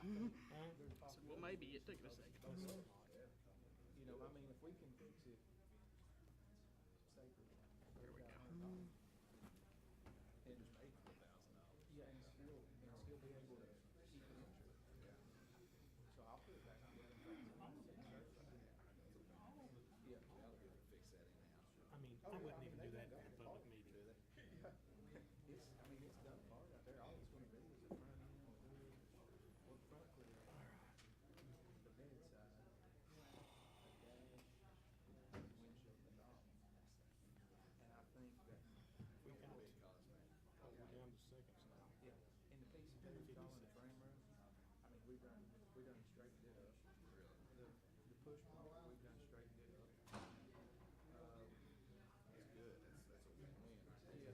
So, well, maybe it took it a second. You know, I mean, if we can fix it, say for There we go. and yeah, and still be able to keep it insured. So I'll put it back together. Yeah. I mean, I wouldn't even do that in a public meeting. It's done hard out there. All it's gonna be is the front end, or the front clear, the bedside, a dash, windshield, and all. And I think that, We got it. Oh, we're down to seconds now. yeah, in the piece of wood all in the frame room, I mean, we done straightened it up. The push bar, we've done straightened it up. That's good. That's a win-win. Yeah,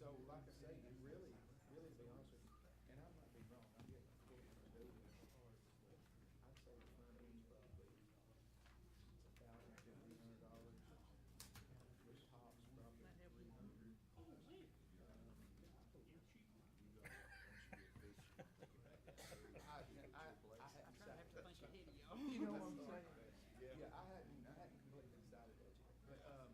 so like I say, it really, to be honest with you, and I might be wrong, I'm getting a quote from the building department, but I'd say the front end's probably $1,000 to $1,500. With tops probably $300. I hadn't I have to think ahead of y'all. You know what I'm saying? Yeah, I hadn't completely decided that yet, but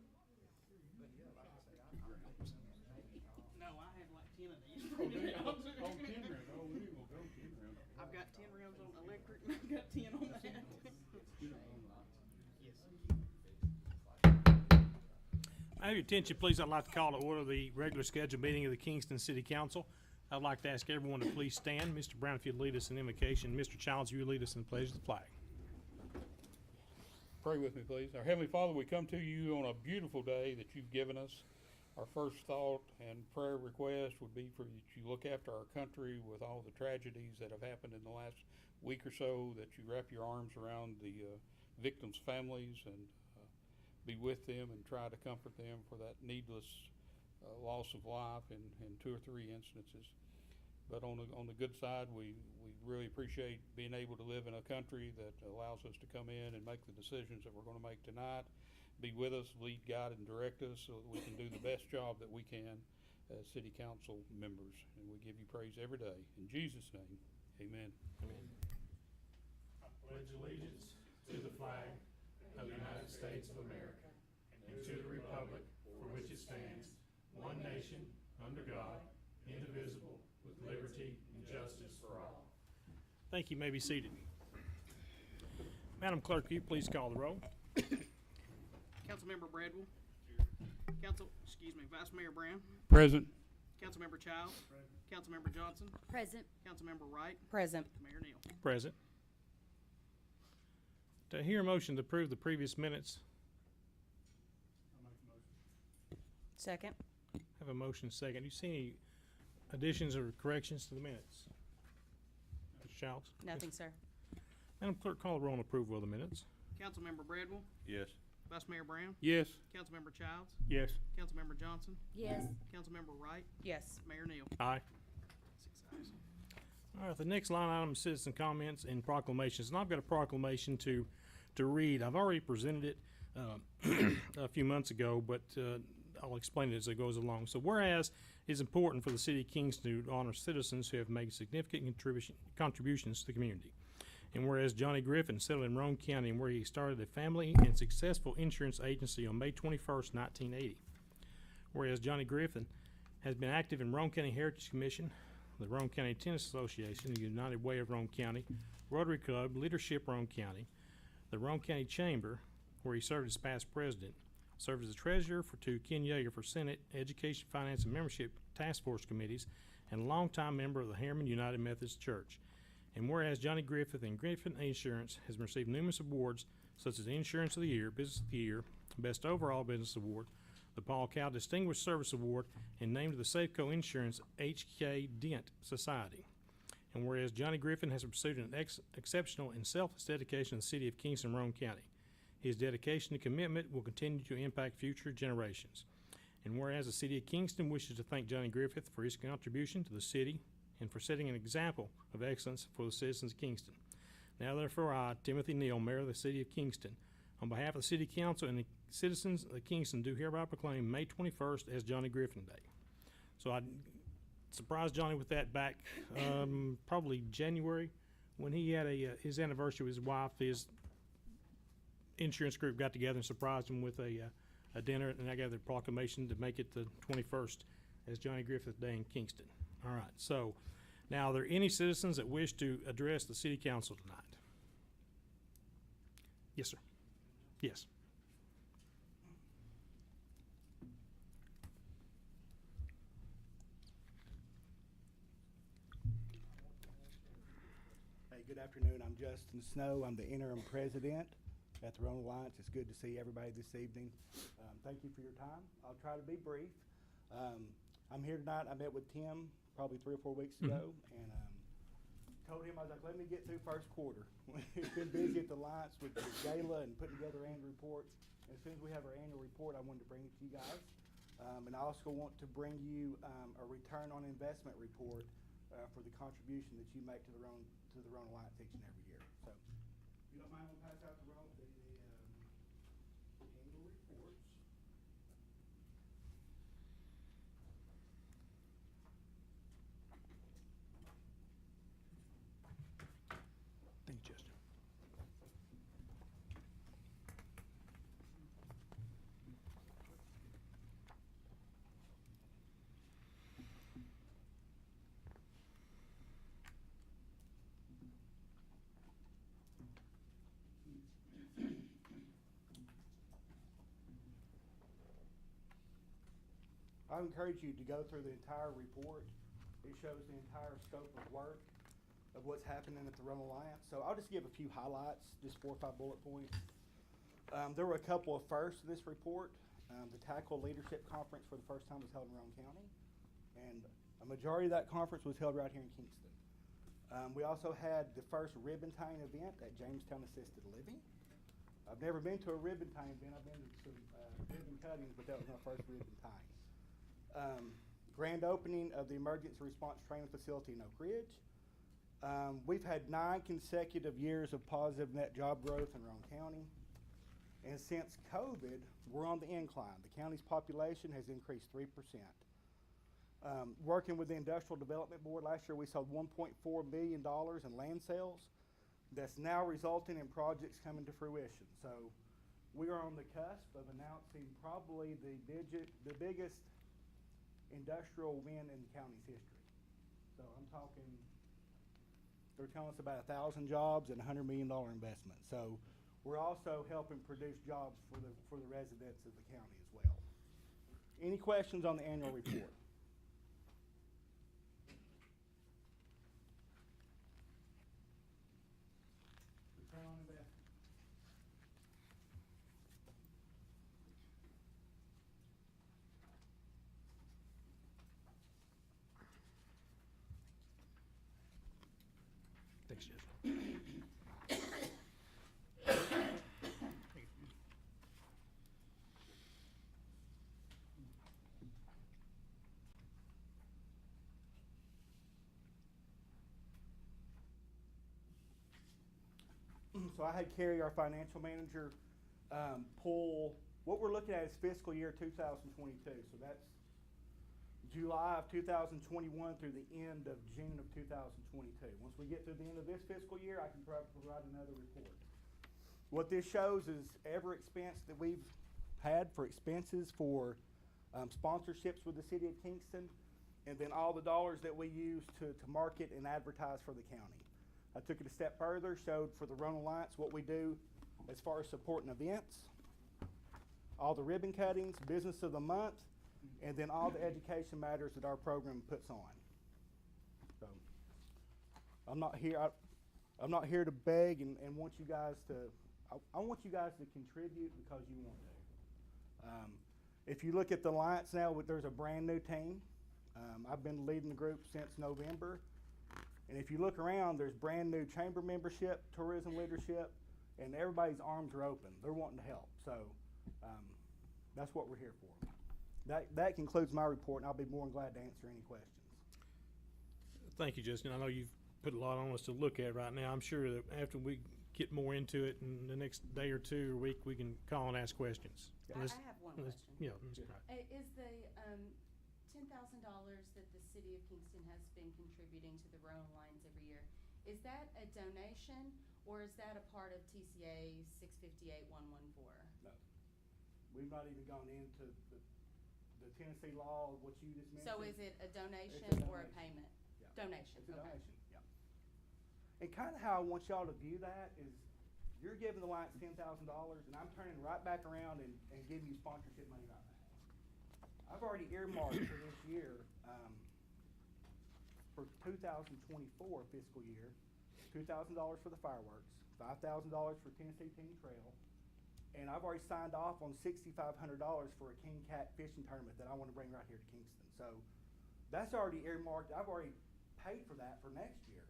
yeah, like I say, I'm thinking maybe. No, I have like 10 of these. Oh, 10 rounds. Oh, we will go 10 rounds. I've got 10 rounds on electric and I've got 10 on that. Yes. I have your attention, please. I'd like to call to order the regular scheduled meeting of the Kingston City Council. I'd like to ask everyone to please stand. Mr. Brown, if you'd lead us in invocation. Mr. Childs, you lead us in the pledge of the flag. Pray with me, please. Our Heavenly Father, we come to you on a beautiful day that you've given us. Our first thought and prayer request would be for that you look after our country with all the tragedies that have happened in the last week or so, that you wrap your arms around the victims' families and be with them and try to comfort them for that needless loss of life in 2 or 3 instances. But on the good side, we really appreciate being able to live in a country that allows us to come in and make the decisions that we're going to make tonight. Be with us, lead, guide, and direct us so that we can do the best job that we can as city council members. And we give you praise every day. In Jesus' name, amen. Amen. I pledge allegiance to the flag of the United States of America and to the republic for which it stands, one nation, under God, indivisible, with liberty and justice for all. Thank you. You may be seated. Madam Clerk, will you please call the roll? Councilmember Bradwell. Vice Mayor Brown. Present. Councilmember Childs. Councilmember Johnson. Present. Councilmember Wright. Present. Mayor Neal. Present. To hear a motion to approve the previous minutes. Second. Have a motion second. Do you see any additions or corrections to the minutes? Mr. Childs? Nothing, sir. Madam Clerk, call the roll on approval of the minutes. Councilmember Bradwell. Yes. Vice Mayor Brown. Yes. Councilmember Childs. Yes. Councilmember Johnson. Yes. Councilmember Wright. Yes. Mayor Neal. Aye. 6 ayes. All right, the next line item is citizen comments and proclamations. And I've got a proclamation to read. I've already presented it a few months ago, but I'll explain it as it goes along. So whereas it is important for the city of Kingston to honor citizens who have made significant contributions to the community. And whereas Johnny Griffin settled in Roane County, where he started a family and successful insurance agency on May 21st, 1980. Whereas Johnny Griffin has been active in Roane County Heritage Commission, the Roane County Tennis Association, the United Way of Roane County, Rotary Club, Leadership Roane County, the Roane County Chamber, where he served as past president, served as the treasurer to Ken Yeager for Senate, Education, Finance, and Membership Task Force Committees, and a longtime member of the Harriman United Methodist Church. And whereas Johnny Griffith and Griffin Insurance has received numerous awards, such as the Insurance of the Year, Business of the Year, Best Overall Business Award, the Paul Cow Distinguished Service Award, and named to the Safeco Insurance H.K. Dent Society. And whereas Johnny Griffin has pursued an exceptional and selfless dedication to the city of Kingston, Roane County, his dedication and commitment will continue to impact future generations. And whereas the city of Kingston wishes to thank Johnny Griffith for his contribution to the city and for setting an example of excellence for the citizens of Kingston. Now therefore I, Timothy Neal, Mayor of the city of Kingston, on behalf of the City Council and the citizens of Kingston, do hereby proclaim May 21st as Johnny Griffin Day. So I surprised Johnny with that back probably January when he had his anniversary with his wife, his insurance group got together and surprised him with a dinner, and I got the proclamation to make it the 21st as Johnny Griffith Day in Kingston. All right, so now are there any citizens that wish to address the city council tonight? Yes, sir. Yes. Hey, good afternoon. I'm Justin Snow. I'm the interim president at the Rhone Alliance. It's good to see everybody this evening. Thank you for your time. I'll try to be brief. I'm here tonight. I met with Tim probably 3 or 4 weeks ago, and told him, I was like, let me get through first quarter. We've been busy at the Alliance with the gala and putting together annual reports. As soon as we have our annual report, I wanted to bring it to you guys. And I also want to bring you a return on investment report for the contribution that you make to the Rhone Alliance each and every year. So, if you don't mind, we'll pass out the annual reports. Thank you, Justin. I encourage you to go through the entire report. It shows the entire scope of work of what's happening at the Rhone Alliance. So I'll just give a few highlights, just 4 or 5 bullet points. There were a couple of firsts in this report. The Tackle Leadership Conference for the first time was held in Roane County, and a majority of that conference was held right here in Kingston. We also had the first ribbon tying event at Jamestown Assisted Living. I've never been to a ribbon tying event. I've been to some ribbon cuttings, but that was my first ribbon tying. Grand opening of the Emergency Response Training Facility in Oak Ridge. We've had 9 consecutive years of positive net job growth in Roane County. And since COVID, we're on the incline. The county's population has increased 3%. Working with the Industrial Development Board, last year we sold $1.4 billion in land sales. That's now resulting in projects coming to fruition. So we are on the cusp of announcing probably the biggest industrial win in the county's history. So I'm talking, they're telling us about 1,000 jobs and $100 million investment. So we're also helping produce jobs for the residents of the county as well. Any questions on the annual report? Return on investment. Thanks, Justin. So I had Carrie, our financial manager, pull, what we're looking at is fiscal year 2022. So that's July of 2021 through the end of June of 2022. Once we get to the end of this fiscal year, I can provide another report. What this shows is every expense that we've had for expenses for sponsorships with the city of Kingston, and then all the dollars that we use to market and advertise for the county. I took it a step further, showed for the Rhone Alliance what we do as far as supporting events, all the ribbon cuttings, business of the month, and then all the education matters that our program puts on. So I'm not here to beg and want you guys to, I want you guys to contribute because you want to. If you look at the Alliance now, there's a brand new team. I've been leading the group since November. And if you look around, there's brand new chamber membership, tourism leadership, and everybody's arms are open. They're wanting to help. So that's what we're here for. That concludes my report, and I'll be more than glad to answer any questions. Thank you, Justin. I know you've put a lot on us to look at right now. I'm sure that after we get more into it in the next day or two or week, we can call and ask questions. I have one question. Yeah, that's right. Is the $10,000 that the city of Kingston has been contributing to the Rhone Alliance every year, is that a donation or is that a part of TCA 658-114? No. We've not even gone into the Tennessee law, what you just mentioned. So is it a donation It's a or a donation. payment? Yeah. Donation, It's a okay. donation, yeah. And kind of how I want y'all to view that is, you're giving the Lions $10,000, and I'm turning right back around and giving you sponsorship money right back. I've already earmarked for this year, for 2024 fiscal year, $2,000 for the fireworks, $5,000 for Tennessee Teen Trail, and I've already signed off on $6,500 for a king cat fishing tournament that I want to bring right here to Kingston. So that's already earmarked. I've already paid for that for next year,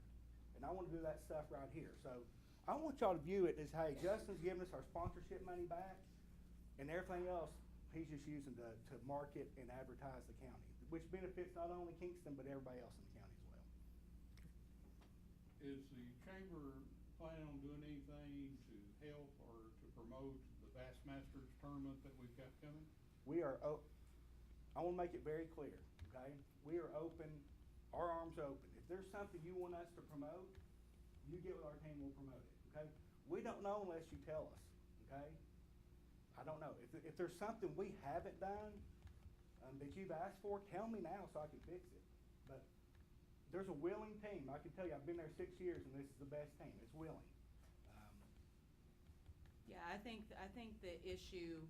and I want to do that stuff right here. So I want y'all to view it as, hey, Justin's giving us our sponsorship money back, and everything else he's just using to market and advertise the county, which benefits not only Kingston but everybody else in the county as well. Is the chamber planning on doing anything to help or to promote the Bassmasters tournament that we've got coming? We are, I want to make it very clear, okay? We are open, our arms are open. If there's something you want us to promote, you get with our team, we'll promote it, okay? We don't know unless you tell us, okay? I don't know. If there's something we haven't done that you've asked for, tell me now so I can fix it. But there's a willing team. I can tell you, I've been there 6 years, and this is the best team. It's willing. Yeah, I think the issue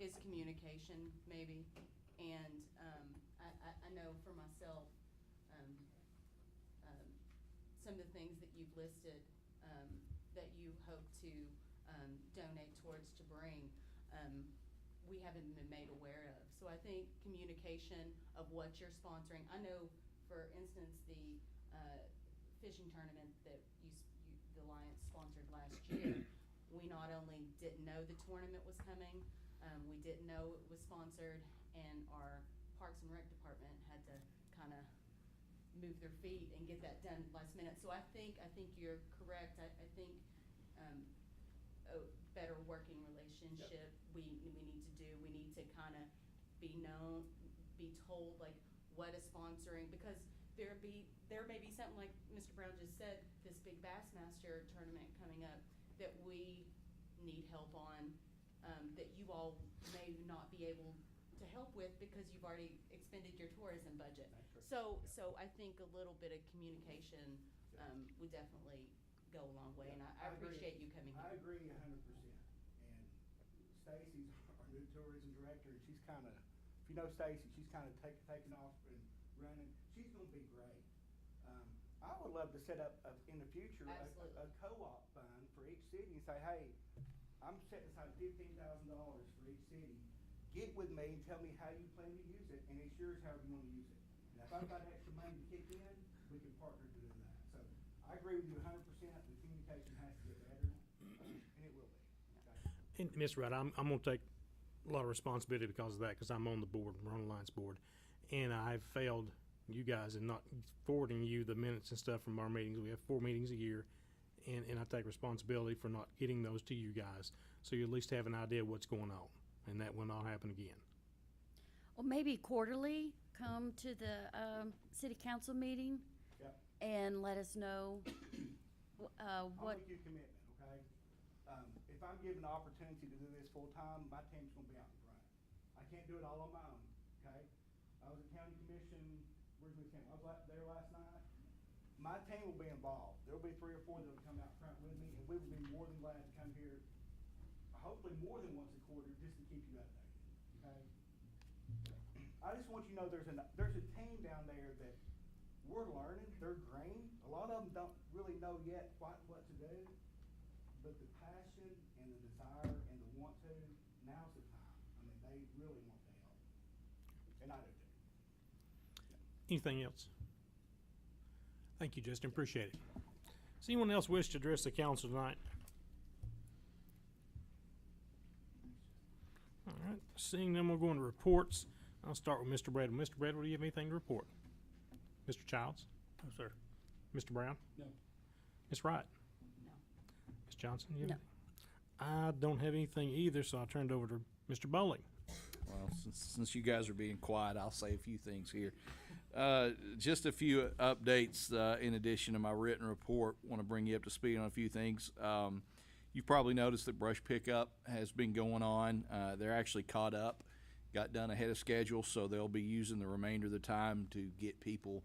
is communication, maybe, and I know for myself, some of the things that you've listed that you hope to donate towards to bring, we haven't been made aware of. So I think communication of what you're sponsoring. I know, for instance, the fishing tournament that the Alliance sponsored last year. We not only didn't know the tournament was coming, we didn't know it was sponsored, and our Parks and Rec department had to kind of move their feet and get that done last minute. So I think you're correct. I think a better working relationship we need to do. We need to kind of be known, be told like what is sponsoring, because there may be something like Mr. Brown just said, this big Bassmaster tournament coming up that we need help on, that you all may not be able to help with because you've already expended your tourism budget. That's true. So I think a little bit of communication would definitely go a long way, and I agree. appreciate you coming I here. agree 100%. And Stacy's our new tourism director, and she's kind of, if you know Stacy, she's kind of taking off and running. She's going to be great. I would love to set up in the future Absolutely. a co-op fund for each city and say, hey, I'm setting aside $15,000 for each city. Get with me and tell me how you plan to use it, and it's yours however you want to use it. And if I've got extra money to kick in, we can partner to do that. So I agree with you 100%. The communication has to get better, and it will be. Okay? And Ms. Wright, I'm going to take a lot of responsibility because of that, because I'm on the board, we're on the Alliance board, and I've failed you guys in not forwarding you the minutes and stuff from our meetings. We have 4 meetings a year, and I take responsibility for not getting those to you guys, so you at least have an idea of what's going on, and that will not happen again. Well, maybe quarterly, come to the city council meeting Yep. and let us know I'll what, make you a commitment, okay? If I'm given the opportunity to do this full-time, my team's gonna be out in front. I can't do it all on my own, okay? I was at county commission, where's my team? I was there last night. My team will be involved. There'll be 3 or 4 that'll come out front with me, and we will be more than glad to come here, hopefully more than once a quarter, just to keep you updated, okay? I just want you to know there's a team down there that we're learning. They're green. A lot of them don't really know yet quite what to do, but the passion and the desire and the want to, now's the time. I mean, they really want to help, and I do too. Anything else? Thank you, Justin. Appreciate it. Does anyone else wish to address the council tonight? All right. Seeing them, we'll go into reports. I'll start with Mr. Bradley. Mr. Bradley, do you have anything to report? Mr. Childs? No, sir. Mr. Brown? No. Ms. Wright? No. Ms. Johnson? You have No. anything? I don't have anything either, so I'll turn it over to Mr. Bowling. Well, since you guys are being quiet, I'll say a few things here. Just a few updates in addition to my written report. Want to bring you up to speed on a few things. You've probably noticed that brush pickup has been going on. They're actually caught up, got done ahead of schedule, so they'll be using the remainder of the time to get people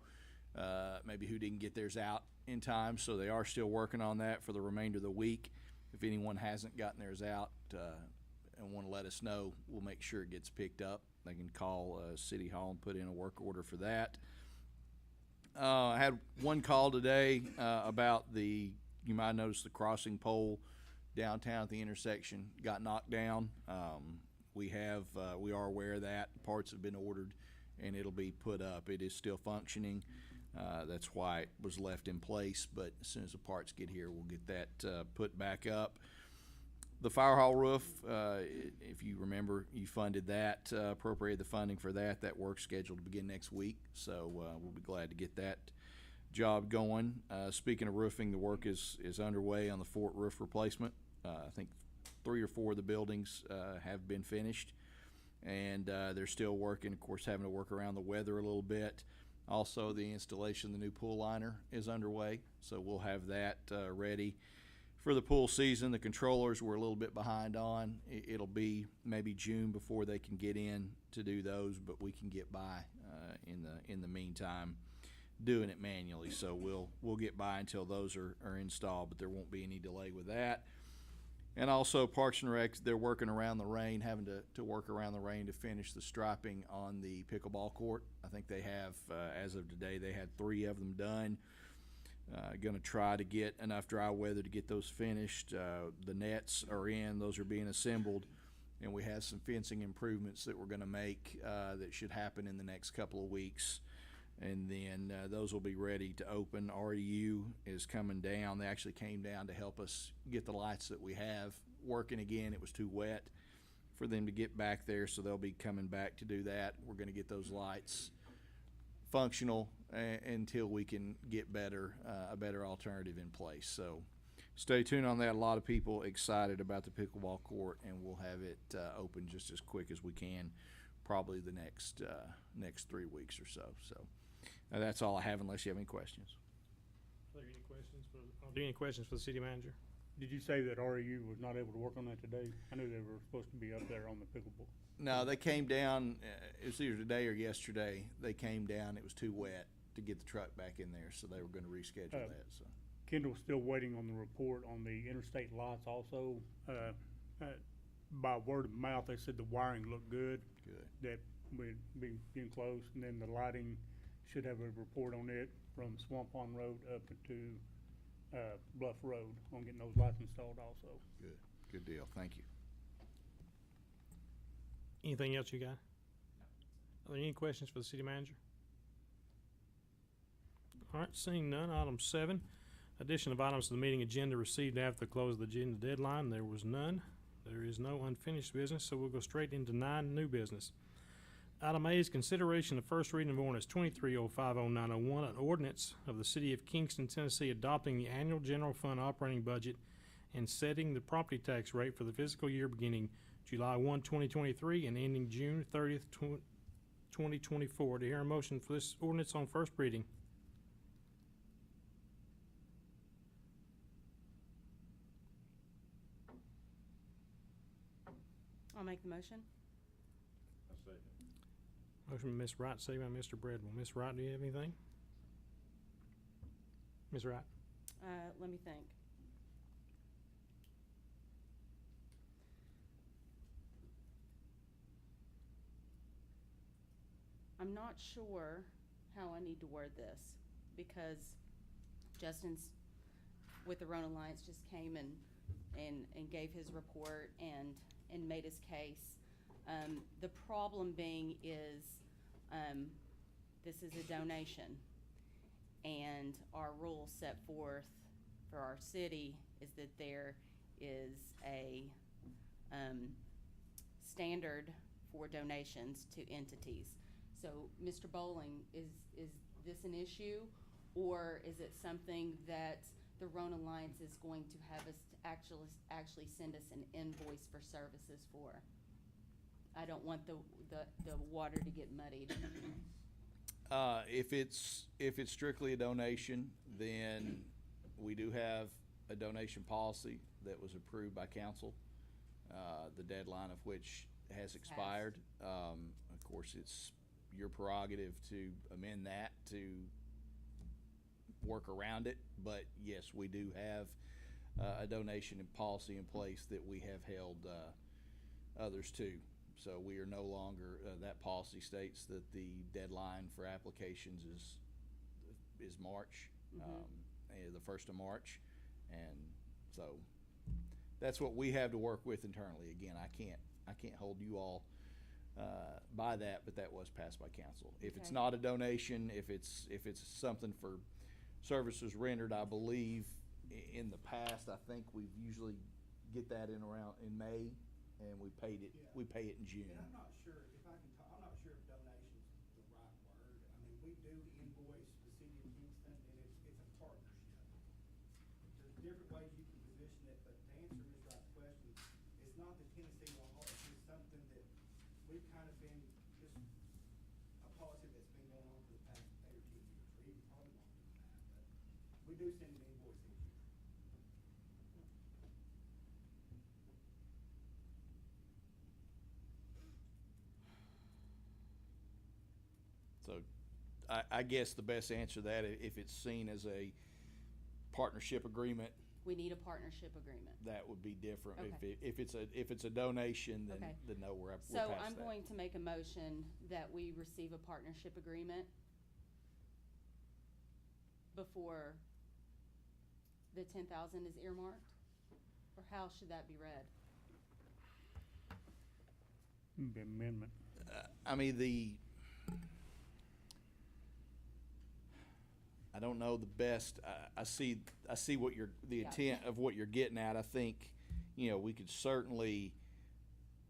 maybe who didn't get theirs out in time. So they are still working on that for the remainder of the week. If anyone hasn't gotten theirs out and want to let us know, we'll make sure it gets picked up. They can call City Hall and put in a work order for that. I had one call today about you might notice the crossing pole downtown at the intersection got knocked down. We are aware of that. Parts have been ordered and it'll be put up. It is still functioning. That's why it was left in place, but as soon as the parts get here, we'll get that put back up. The fire hall roof, if you remember, you funded that, appropriated the funding for that. That work's scheduled to begin next week, so we'll be glad to get that job going. Speaking of roofing, the work is underway on the fort roof replacement. I think 3 or 4 of the buildings have been finished, and they're still working, of course, having to work around the weather a little bit. Also, the installation of the new pool liner is underway, so we'll have that ready for the pool season. The controllers we're a little bit behind on. It'll be maybe June before they can get in to do those, but we can get by in the meantime doing it manually. So we'll get by until those are installed, but there won't be any delay with that. And also Parks and Rec, they're working around the rain, having to work around the rain to finish the striping on the pickleball court. I think they have, as of today, they had 3 of them done. Going to try to get enough dry weather to get those finished. The nets are in, those are being assembled, and we have some fencing improvements that we're going to make that should happen in the next couple of weeks. And then those will be ready to open. REU is coming down. They actually came down to help us get the lights that we have working again. It was too wet for them to get back there, so they'll be coming back to do that. We're going to get those lights functional until we can get a better alternative in place. So stay tuned on that. A lot of people excited about the pickleball court, and we'll have it open just as quick as we can, probably the next 3 weeks or so. So that's all I have, unless you have any questions. Are there any questions for the city manager? Did you say that REU was not able to work on that today? I knew they were supposed to be up there on the pickleball. No, they came down, it was either today or yesterday. They came down, it was too wet to get the truck back in there, so they were going to reschedule that. So Kendall's still waiting on the report on the interstate lots also. By word of mouth, they said the wiring looked good. Good. That would be getting close, and then the lighting should have a report on it from Swamp Pond Road up to Bluff Road on getting those lights installed also. Good. Good deal. Thank you. Anything else you got? Are there any questions for the city manager? All right, seeing none, item 7, addition of items to the meeting agenda received after the close of the agenda deadline. There was none. There is no unfinished business, so we'll go straight into 9, new business. Item A is consideration of first reading of ordinance 23050901, an ordinance of the city of Kingston, Tennessee, adopting the annual general fund operating budget and setting the property tax rate for the fiscal year beginning July 1, 2023 and ending June 30th, 2024. To hear a motion for this ordinance on first reading. I'll make the motion. Motion by Ms. Wright, second by Mr. Bradwell. Ms. Wright, do you have anything? Ms. Wright? Let me think. I'm not sure how I need to word this, because Justin's with the Rhone Alliance just came and gave his report and made his case. The problem being is, this is a donation, and our rules set forth for our city is that there is a standard for donations to entities. So, Mr. Bowling, is this an issue, or is it something that the Rhone Alliance is going to have us actually send us an invoice for services for? I don't want the water to get muddied. If it's strictly a donation, then we do have a donation policy that was approved by council, the deadline of which has expired. Of course, it's your prerogative to amend that to work around it, but yes, we do have a donation and policy in place that we have held others to. So we are no longer, that policy states that the deadline for applications is March, the 1st of March. And so that's what we have to work with internally. Again, I can't hold you all by that, but that was passed by council. If it's Okay. not a donation, if it's something for services rendered, I believe in the past, I think we've usually get that in May, and we pay it in June. And I'm not sure, if I can talk, I'm not sure if donation's the right word. I mean, we do invoice the city of Kingston, and it's a partnership. There's different ways you can position it, but to answer Ms. Wright's question, it's not the Tennessee law, it's just something that we've kind of been, just a policy that's been going on for the past 8 or 10 years, or even probably longer than that, but we do send an invoice each year. So I guess the best answer to that, if it's seen as a partnership agreement, We need a partnership agreement. that would be different. Okay. If it's a donation, then Okay. no, we're past So that. I'm going to make a motion that we receive a partnership agreement before the 10,000 is earmarked? Or how should that be read? Amendment. I mean, I don't know the best. I see what the Yeah. intent of what you're getting at. I think, we could certainly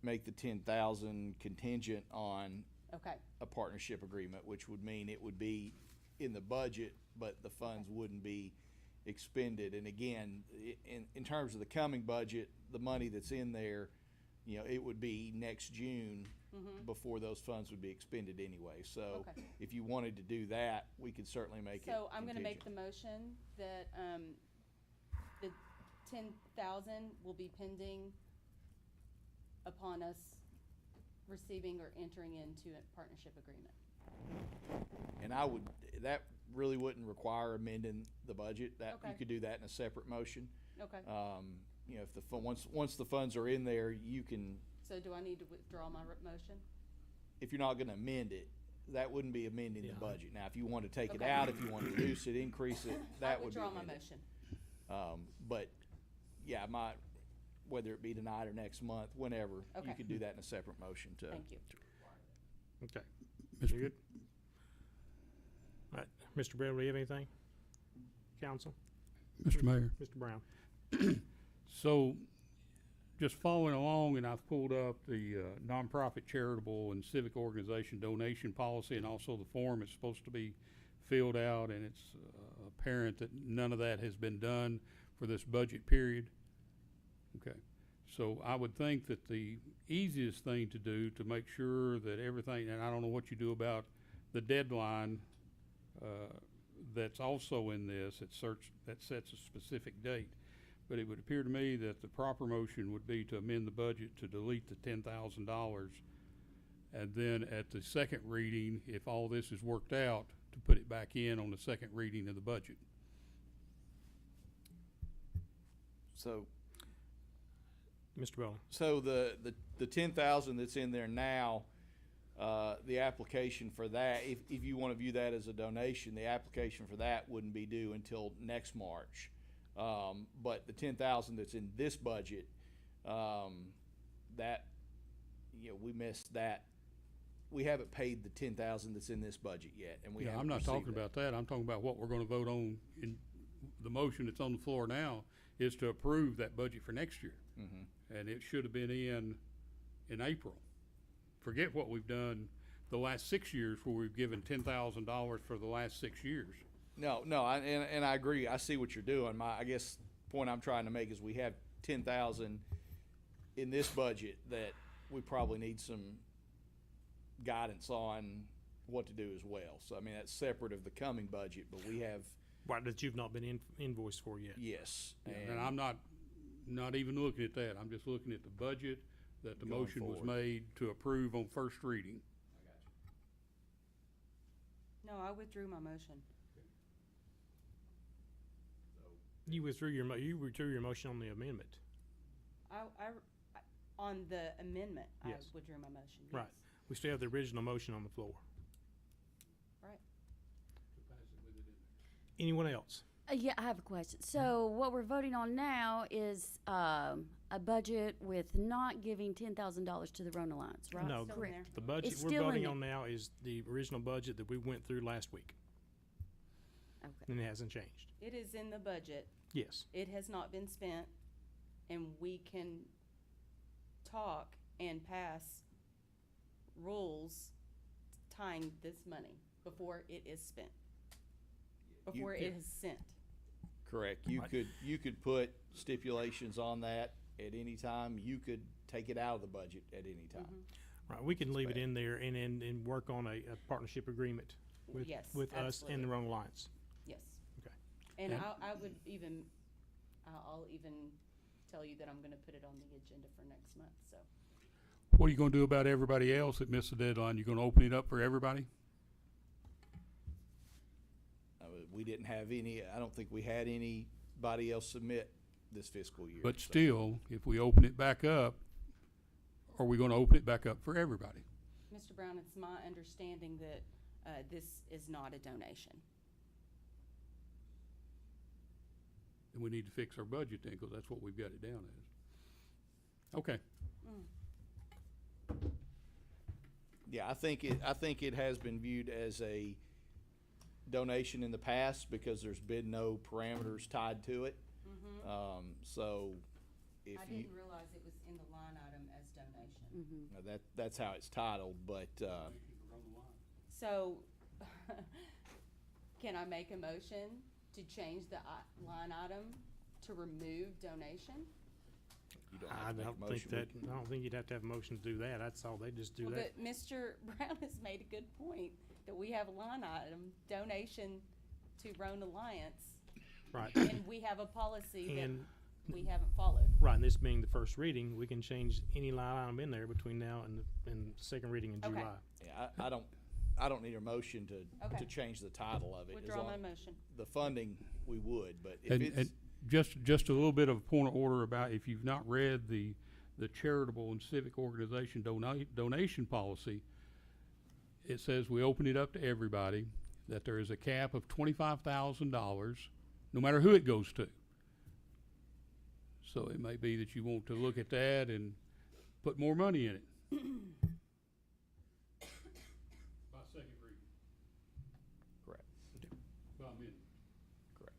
make the 10,000 contingent on Okay, a partnership agreement, which would mean it would be in the budget, but the funds wouldn't be expended. And again, in terms of the coming budget, the money that's in there, it would be next June before those funds would be expended anyway. So Okay. if you wanted to do that, we could certainly make it so I'm gonna make the contingent. motion that, the 10,000 will be pending upon us receiving or entering into a partnership agreement. And that really wouldn't require amending the budget. That, you Okay. could do that in a separate motion. Okay, If once the funds are in there, you can, so do I need to withdraw my motion? if you're not gonna amend it, that wouldn't be amending the Yeah. budget. Now, if you want to take it Okay. out, if you want to reduce it, increase it, that I would be withdraw my amended. motion. But, yeah, whether it be tonight or next month, whenever, you Okay. could do that in a separate motion to. Thank you. Okay. Mr. You good? All right, Mr. Bell, do you have anything? Council? Mr. Mayor. Mr. Brown? So, just following along, and I've pulled up the nonprofit, charitable, and civic organization donation policy, and also the form it's supposed to be filled out, and it's apparent that none of that has been done for this budget period. Okay, so I would think that the easiest thing to do to make sure that everything, and I don't know what you do about the deadline that's also in this, that sets a specific date. But it would appear to me that the proper motion would be to amend the budget to delete the $10,000. And then at the second reading, if all this is worked out, to put it back in on the second reading of the budget. So, Mr. Bell? so the 10,000 that's in there now, the application for that, if you want to view that as a donation, the application for that wouldn't be due until next March. But the 10,000 that's in this budget, that, we missed that. We haven't paid the 10,000 that's in this budget yet, and we Yeah, haven't I'm not received talking that. about that. I'm talking about what we're gonna vote on in, the motion that's on the floor now is to approve that budget for next year. And it should have been in April. Forget what we've done the last 6 years where we've given $10,000 for the last 6 years. No, and I agree. I see what you're doing. I guess point I'm trying to make is we have 10,000 in this budget that we probably need some guidance on what to do as well. So, I mean, that's separate of the coming budget, but we have, Right, that you've not been invoiced for yet. yes. And I'm not even looking at that. I'm just looking at the budget that the Going motion was forward. made to approve on first reading. No, I withdrew my motion. You withdrew your motion on the amendment. On the amendment, I Yes. withdrew my motion, yes. Right. We still have the original motion on the floor. Right. Anyone else? Yeah, I have a question. So what we're voting on now is a budget with not giving $10,000 to the Rhone Alliance, right? No, Still in there. the budget It's we're still in voting there. on now is the original budget that we went through last week, Okay. and it hasn't changed. It is in the budget. Yes. It has not been spent, and we can talk and pass rules tying this money before it is spent, before it is sent. Correct. You Right. could put stipulations on that at any time. You could take it out of the budget at any time. Mm-hmm. Right, we can leave it bad. in there and work on a partnership agreement with, Yes, with us and absolutely. the Rhone Alliance. Yes. Okay. And And- I would even, I'll even tell you that I'm gonna put it on the agenda for next month, so. What are you gonna do about everybody else that missed the deadline? You gonna open it up for everybody? We didn't have any, I don't think we had anybody else submit this fiscal year. But so- still, if we open it back up, are we gonna open it back up for everybody? Mr. Brown, it's my understanding that, this is not a donation. Then we need to fix our budget then, 'cause that's what we've got it down as. Okay. Yeah, I think it has been viewed as a donation in the past because there's been no parameters tied to it. So if I you, didn't realize it was in the line item as donation. that's how it's titled, but, So, can I make a motion to change the line item to remove donation? you don't I have to make a don't think motion. that, I don't think you'd have to have a motion to do that. That's all, they just do Well, that. but Mr. Brown has made a good point, that we have a line item, donation to Rhone Alliance, Right. and we have a policy that And, we haven't followed. right, and this being the first reading, we can change any line item in there between now and the second reading in Okay. July. Yeah, I don't need a motion to Okay. change the title of it. As Withdraw my long- motion. The funding, we would, but if And it's, just a little bit of a point of order about, if you've not read the charitable and civic organization donation policy, it says we open it up to everybody, that there is a cap of $25,000, no matter who it goes to. So it may be that you want to look at that and put more money in it. By second reading. correct, By amendment. correct.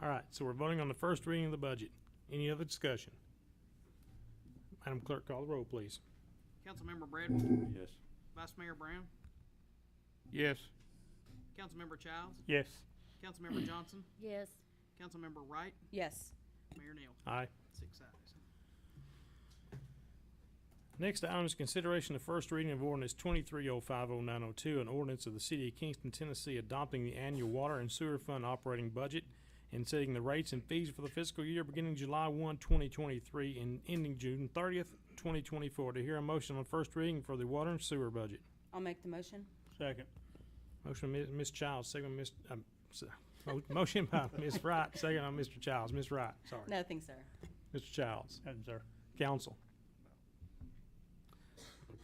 All right, so we're voting on the first reading of the budget. Any other discussion? Madam Clerk, call the roll, please. Councilmember Bradwell, Yes. Vice Mayor Brown, Yes. Councilmember Childs, Yes. Councilmember Johnson, Yes. Councilmember Wright, Yes. Mayor Neal. Aye. 6 ayes. Next item is consideration of first reading of ordinance 23050902, an ordinance of the City of Kingston, Tennessee, adopting the annual water and sewer fund operating budget and setting the rates and fees for the fiscal year beginning July 1, 2023 and ending June 30th, 2024. To hear a motion on first reading for the water and sewer budget. I'll make the motion. Second. Motion by Ms. Childs, second by motion by Ms. Wright, second by Mr. Childs. Ms. Wright, sorry. Nothing, sir. Mr. Childs. Sir. Council.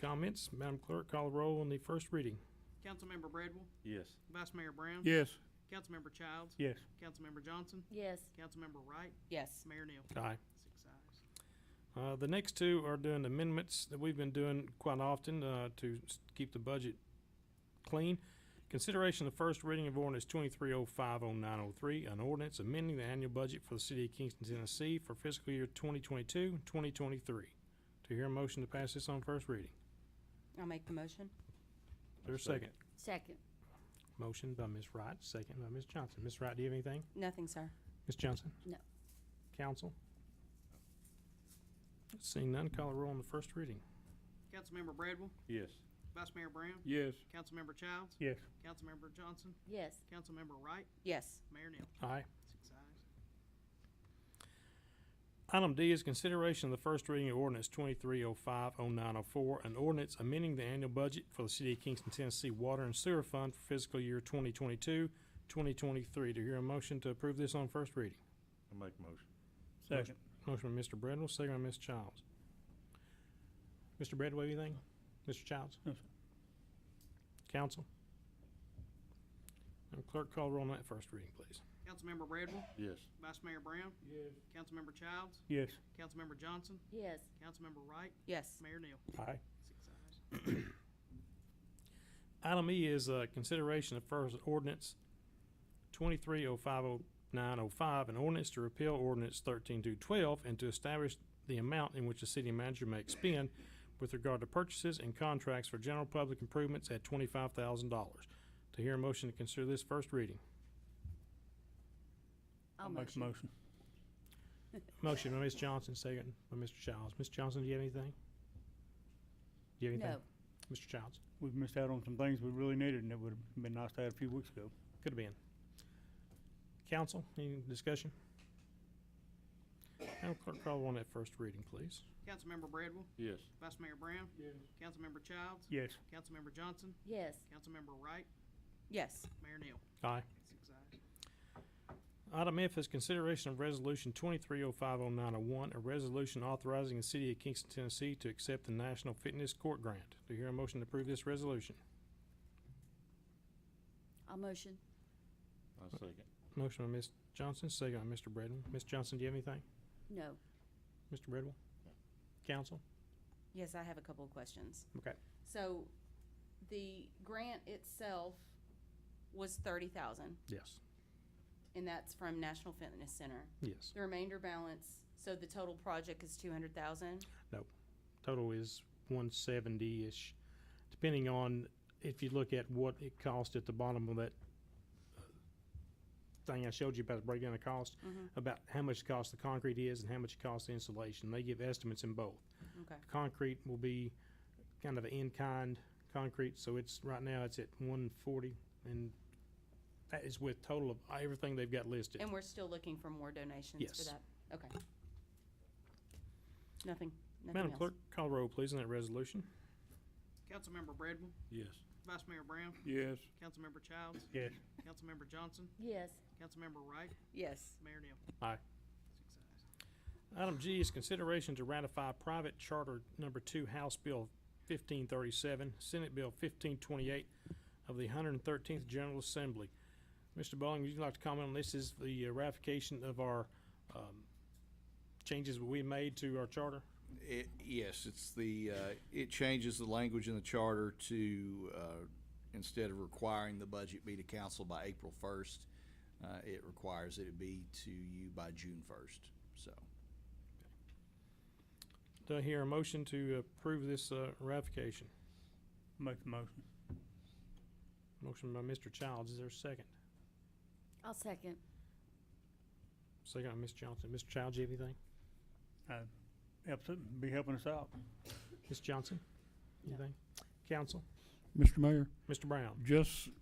Comments? Madam Clerk, call the roll on the first reading. Councilmember Bradwell, Yes. Vice Mayor Brown, Yes. Councilmember Childs, Yes. Councilmember Johnson, Yes. Councilmember Wright, Yes. Mayor Neal. Aye. 6 ayes. The next two are doing amendments that we've been doing quite often to keep the budget clean. Consideration of first reading of ordinance 23050903, an ordinance amending the annual budget for the City of Kingston, Tennessee for fiscal year 2022-2023. To hear a motion to pass this on first reading. I'll make the motion. There's a second. Second. Motion by Ms. Wright, second by Ms. Johnson. Ms. Wright, do you have anything? Nothing, sir. Ms. Johnson? No. Council? Seeing none, call a roll on the first reading. Councilmember Bradwell, Yes. Vice Mayor Brown, Yes. Councilmember Childs, Yes. Councilmember Johnson, Yes. Councilmember Wright, Yes. Mayor Neal. Aye. 6 ayes. Item D is consideration of the first reading of ordinance 23050904, an ordinance amending the annual budget for the City of Kingston, Tennessee Water and Sewer Fund for fiscal year 2022-2023. Do you hear a motion to approve this on first reading? I make a motion. Second. Motion by Mr. Bradwell, second by Ms. Childs. Mr. Bradwell, anything? Mr. Childs? No, sir. Council? And clerk, call roll on that first reading, please. Councilmember Bradwell, Yes. Vice Mayor Brown, Yes. Councilmember Childs, Yes. Councilmember Johnson, Yes. Councilmember Wright, Yes. Mayor Neal. Aye. 6 ayes. Item E is consideration of first ordinance 23050905, an ordinance to repeal ordinance 13212 and to establish the amount in which the city manager may expend with regard to purchases and contracts for general public improvements at $25,000. To hear a motion to consider this first reading. I'll make a motion. motion. Motion by Ms. Johnson, second by Mr. Childs. Ms. Johnson, do you have anything? Do you have anything? No. Mr. Childs? We've missed out on some things we really needed, and it would have been nice to have a few weeks ago. Could have been. Council, any discussion? Madam Clerk, call on that first reading, please. Councilmember Bradwell, Yes. Vice Mayor Brown, Yes. Councilmember Childs, Yes. Councilmember Johnson, Yes. Councilmember Wright, Yes. Mayor Neal. Aye. 6 ayes. Item F is consideration of resolution 23050901, a resolution authorizing the city of Kingston, Tennessee to accept the National Fitness Court Grant. Do you hear a motion to approve this resolution? I'll motion. I second. Motion by Ms. Johnson, second by Mr. Bradwell. Ms. Johnson, do you have anything? No. Mr. Bradwell? Council? Yes, I have a couple of questions. Okay. So, the grant itself was 30,000, Yes. and that's from National Fitness Center. Yes. The remainder balance, so the total project is 200,000? Total is 170-ish, depending on if you look at what it cost at the bottom of that thing I showed you about the breakdown of cost, about how much it costs the concrete is and how much it costs the installation. They give estimates in both. Okay. Concrete will be kind of an in-kind concrete, so it's, right now it's at 140, and that is with total of everything they've got listed. And we're still looking for more donations Yes. for that? Okay. Nothing Madam else? Clerk, call roll, please, on that resolution. Councilmember Bradwell, Yes. Vice Mayor Brown, Yes. Councilmember Childs, Yes. Councilmember Johnson, Yes. Councilmember Wright, Yes. Mayor Neal. Aye. 6 ayes. Item G is consideration to ratify private charter number 2, House Bill 1537, Senate Bill 1528 of the 113th General Assembly. Mr. Bowling, would you like to comment on this? Is the ratification of our changes we made to our charter? Yes, it's the, it changes the language in the charter to, instead of requiring the budget be to council by April 1st, it requires that it be to you by June 1st, so. Do I hear a motion to approve this ratification? Make the motion. Motion by Mr. Childs. Is there a second? I'll second. Second by Ms. Johnson. Mr. Childs, you have anything? Absolutely, be helping us out. Ms. Johnson? Anything? Council? Mr. Mayor, Mr. Brown?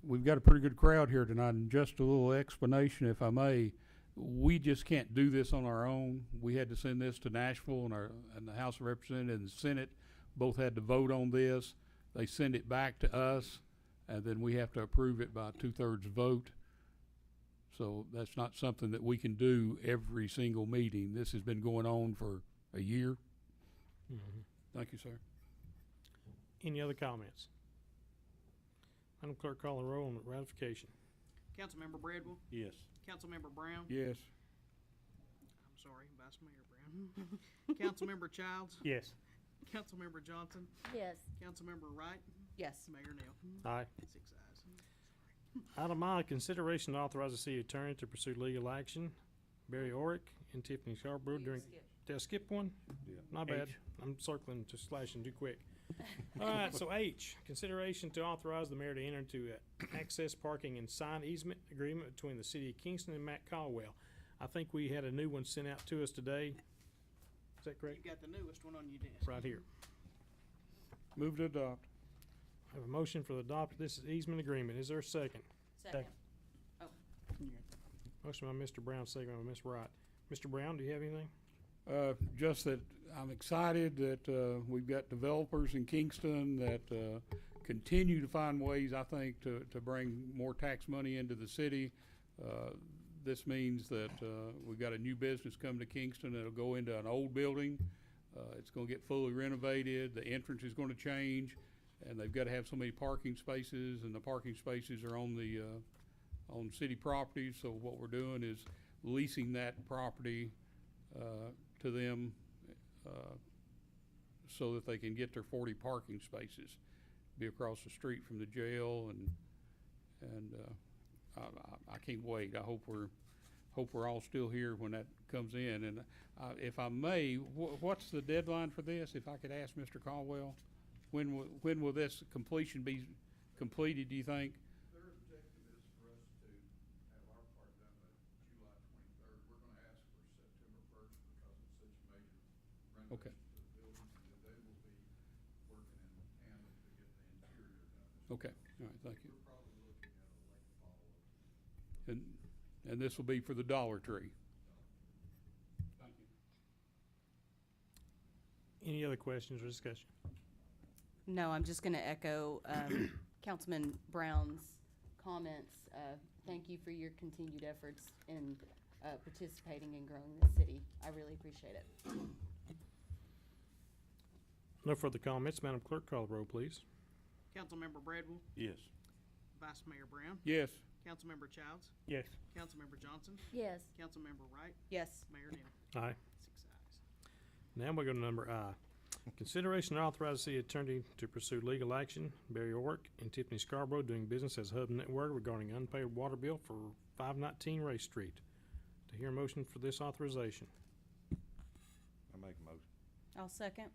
we've got a pretty good crowd here tonight, and just a little explanation, if I may. We just can't do this on our own. We had to send this to Nashville, and the House of Representatives and the Senate both had to vote on this. They send it back to us, and then we have to approve it by a 2/3 vote. So that's not something that we can do every single meeting. This has been going on for a year. Thank you, sir. Any other comments? Madam Clerk, call the roll on the ratification. Councilmember Bradwell, Yes. Councilmember Brown, Yes. I'm sorry, Vice Mayor Brown, Councilmember Childs, Yes. Councilmember Johnson, Yes. Councilmember Wright, Yes. Mayor Neal. Aye. 6 ayes. Item I, consideration to authorize the city attorney to pursue legal action. Barry Orick and Tiffany Scarborough during, did I skip one? Yeah. My bad. H. I'm circling, just slashing too quick. All right, so H, consideration to authorize the mayor to enter into an access parking and sign easement agreement between the city of Kingston and Matt Caldwell. I think we had a new one sent out to us today. Is that correct? You got the newest one on your desk. Right here. Move to adopt. I have a motion for the adopt this easement agreement. Is there a second? Second. Motion by Mr. Brown, second by Ms. Wright. Mr. Brown, do you have anything? Just that I'm excited that we've got developers in Kingston that continue to find ways, I think, to bring more tax money into the city. This means that we've got a new business coming to Kingston that'll go into an old building. It's going to get fully renovated. The entrance is going to change, and they've got to have so many parking spaces, and the parking spaces are on the on city property. So what we're doing is leasing that property to them so that they can get their 40 parking spaces, be across the street from the jail, and I can't wait. I hope we're all still here when that comes in. And if I may, what's the deadline for this? If I could ask Mr. Caldwell, when will this completion be completed, do you think? Their objective is for us to have our part done by July 23rd. We're going to ask for September 1st because it's such a major renovation Okay. to the building, and then they will be working in tandem to get the interior done. Okay, all right, thank you. We're probably looking at a late follow-up. And this will be for the Dollar Tree. Thank you. Any other questions or discussion? No, I'm just gonna echo, Councilman Brown's comments. Thank you for your continued efforts in, participating in growing the city. I really appreciate it. No further comments. Madam Clerk, call the roll, please. Councilmember Bradwell, Yes. Vice Mayor Brown, Yes. Councilmember Childs, Yes. Councilmember Johnson, Yes. Councilmember Wright, Yes. Mayor Neal. Aye. 6 ayes. Now we go to number I. Consideration to authorize the city attorney to pursue legal action, Barry Ork and Tiffany Scarborough doing business as Hub Network regarding unpaid water bill for 519 Ray Street. To hear a motion for this authorization. I make a motion. I'll second.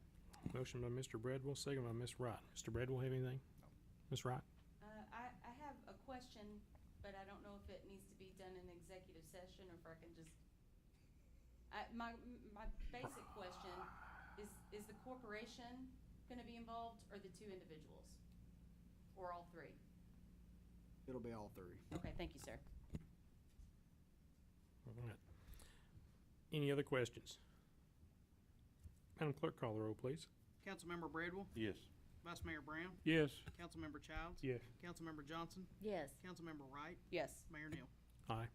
Motion by Mr. Bradwell, second by Ms. Wright. Mr. Bradwell, have anything? No. Ms. Wright? I have a question, but I don't know if it needs to be done in executive session or if I can just, my basic question is the corporation gonna be involved or the two individuals? Or all three? It'll be all three. Okay, thank you, sir. All right. Any other questions? Madam Clerk, call the roll, please. Councilmember Bradwell, Yes. Vice Mayor Brown, Yes. Councilmember Childs, Yes. Councilmember Johnson, Yes. Councilmember Wright, Yes. Mayor Neal. Aye. 6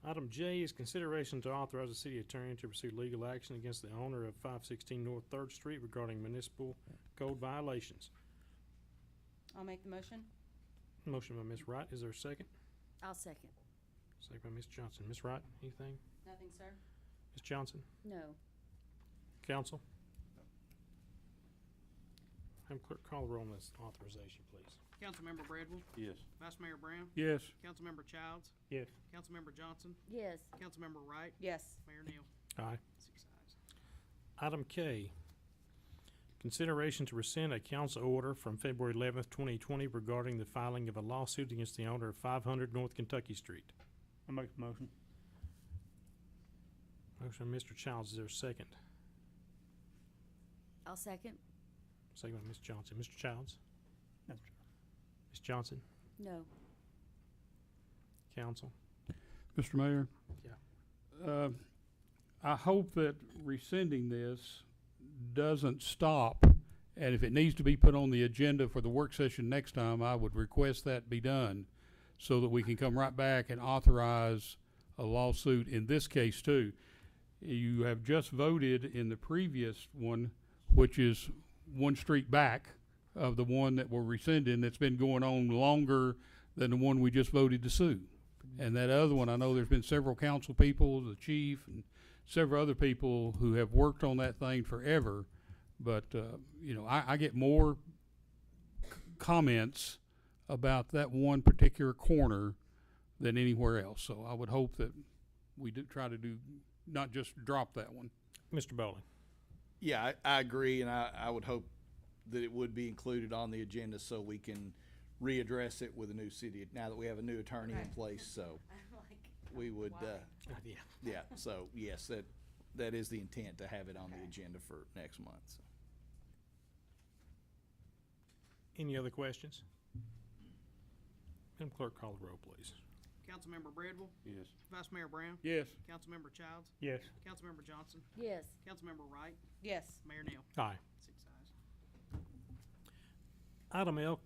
ayes. Item J is consideration to authorize the city attorney to pursue legal action against the owner of 516 North 3rd Street regarding municipal code violations. I'll make the motion. Motion by Ms. Wright. Is there a second? I'll second. Second by Ms. Johnson. Ms. Wright, anything? Nothing, sir? Ms. Johnson? No. Counsel? Madam Clerk, call the roll on this authorization, please. Councilmember Bradwell, Yes. Vice Mayor Brown, Yes. Councilmember Childs, Yes. Councilmember Johnson, Yes. Councilmember Wright, Yes. Mayor Neal. Aye. 6 ayes. Item K, consideration to rescind a council order from February 11th, 2020 regarding the filing of a lawsuit against the owner of 500 North Kentucky Street. I make the motion. Motion by Mr. Childs. Is there a second? I'll second. Second by Ms. Johnson. Mr. Childs? Ms. Johnson? No. Counsel? Mr. Mayor? Yeah. I hope that rescinding this doesn't stop, and if it needs to be put on the agenda for the work session next time, I would request that be done so that we can come right back and authorize a lawsuit in this case too. You have just voted in the previous one, which is one street back of the one that we're rescinding that's been going on longer than the one we just voted to sue. And that other one, I know there's been several council people, the chief, and several other people who have worked on that thing forever. But, you know, I get more comments about that one particular corner than anywhere else. So I would hope that we do try to do, not just drop that one. Mr. Bowling? Yeah, I agree, and I would hope that it would be included on the agenda so we can readdress it with a new city, now that we have a new attorney in Okay. place, so I'm like, we would, why? Yeah. yeah, so, yes, that is the intent, to have it on the agenda for next month. So. Any other questions? Madam Clerk, call the roll, please. Councilmember Bradwell, Yes. Vice Mayor Brown, Yes. Councilmember Childs, Yes. Councilmember Johnson, Yes. Councilmember Wright, Yes. Mayor Neal. Aye. 6 ayes. Item L,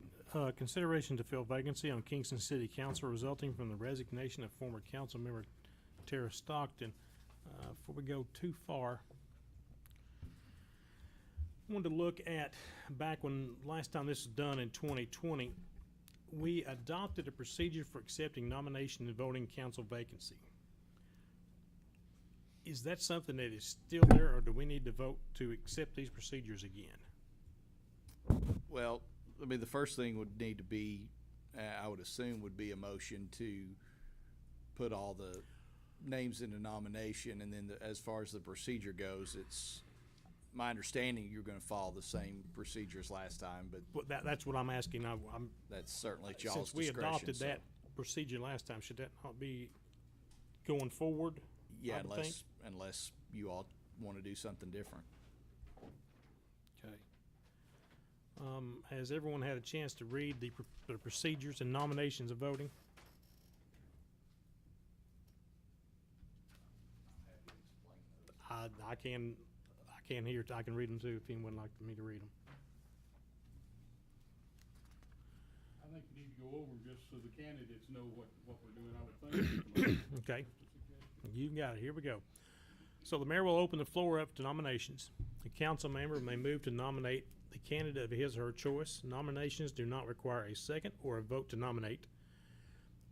consideration to fill vacancy on Kingston City Council resulting from the resignation of former council member Tara Stockton. Before we go too far, I wanted to look at back when last time this was done in 2020, we adopted a procedure for accepting nomination and voting council vacancy. Is that something that is still there, or do we need to vote to accept these procedures again? Well, I mean, the first thing would need to be, I would assume, would be a motion to put all the names in the nomination, and then as far as the procedure goes, it's my understanding you're gonna follow the same procedure as last time, but Well, that's what I'm asking. I'm that's certainly at y'all's since we discretion. adopted so- that procedure last time, should that not be going forward? Yeah, I would think. unless you all wanna do something different. Okay. Has everyone had a chance to read the procedures and nominations of voting? I can hear, I can read them too, if anyone would like me to read them. I think you need to go over 'em just so the candidates know what we're doing, I would think. Okay. You got it. Here we go. So the mayor will open the floor up to nominations. A council member may move to nominate the candidate of his or her choice. Nominations do not require a second or a vote to nominate.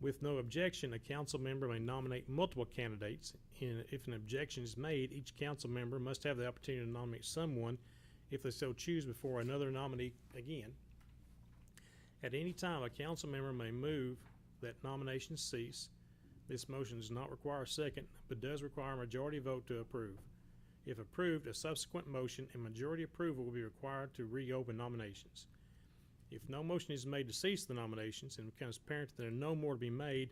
With no objection, a council member may nominate multiple candidates. And if an objection is made, each council member must have the opportunity to nominate someone if they so choose before another nominee again. At any time, a council member may move that nominations cease. This motion does not require a second, but does require a majority vote to approve. If approved, a subsequent motion and majority approval will be required to reopen nominations. If no motion is made to cease the nominations and it becomes apparent that there are no more to be made,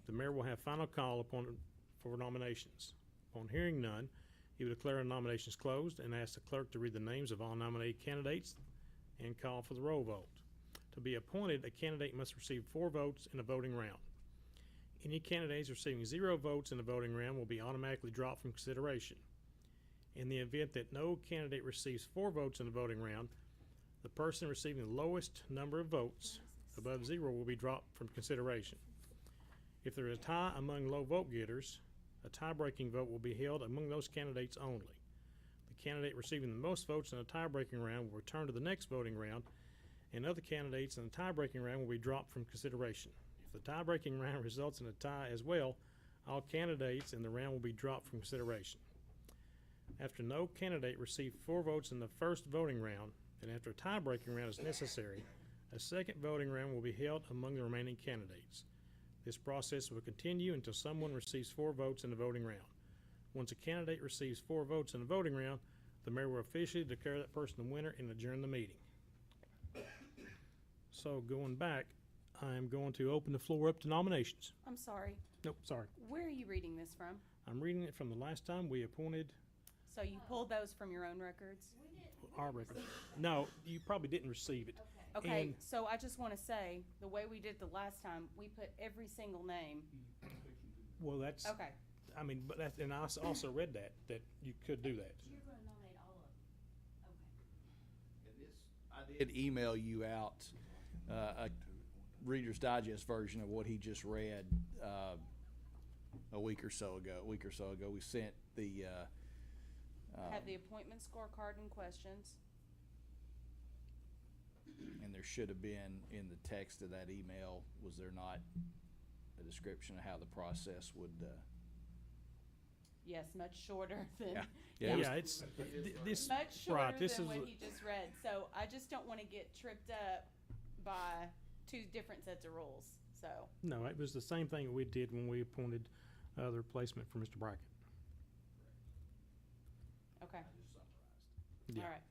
the mayor will have final call for nominations. Upon hearing none, he will declare nominations closed and ask the clerk to read the names of all nominated candidates and call for the roll vote. To be appointed, a candidate must receive 4 votes in a voting round. Any candidates receiving 0 votes in the voting round will be automatically dropped from consideration. In the event that no candidate receives 4 votes in the voting round, the person receiving the lowest number of votes, above 0, will be dropped from consideration. If there is a tie among low vote getters, a tie-breaking vote will be held among those candidates only. The candidate receiving the most votes in a tie-breaking round will return to the next voting round, and other candidates in the tie-breaking round will be dropped from consideration. If the tie-breaking round results in a tie as well, all candidates in the round will be dropped from consideration. After no candidate received 4 votes in the first voting round, and after a tie-breaking round is necessary, a second voting round will be held among the remaining candidates. This process will continue until someone receives 4 votes in the voting round. Once a candidate receives 4 votes in the voting round, the mayor will officially declare that person the winner and adjourn the meeting. So going back, I am going to open the floor up to nominations. I'm sorry. Nope, sorry. Where are you reading this from? I'm reading it from the last time we appointed So you pulled those from your own records? our record. No, you probably didn't receive it. Okay, And- so I just wanna say, the way we did the last time, we put every single name. Well, that's, Okay, I mean, but that, and I also read that you could do that. You're gonna nominate all of them. Okay. I did email you out a Reader's Digest version of what he just read a week or so ago. We sent the have the appointment scorecard and questions. and there should have been in the text of that email, was there not a description of how the process would Yes, much shorter than. Yeah. Yeah, it was- Yeah, it's, this, Much right, shorter this than is, what he just read, so I just don't wanna get tripped up by 2 different sets of rules, so. no, it was the same thing we did when we appointed the replacement for Mr. Brackett. Okay, Yeah. alright.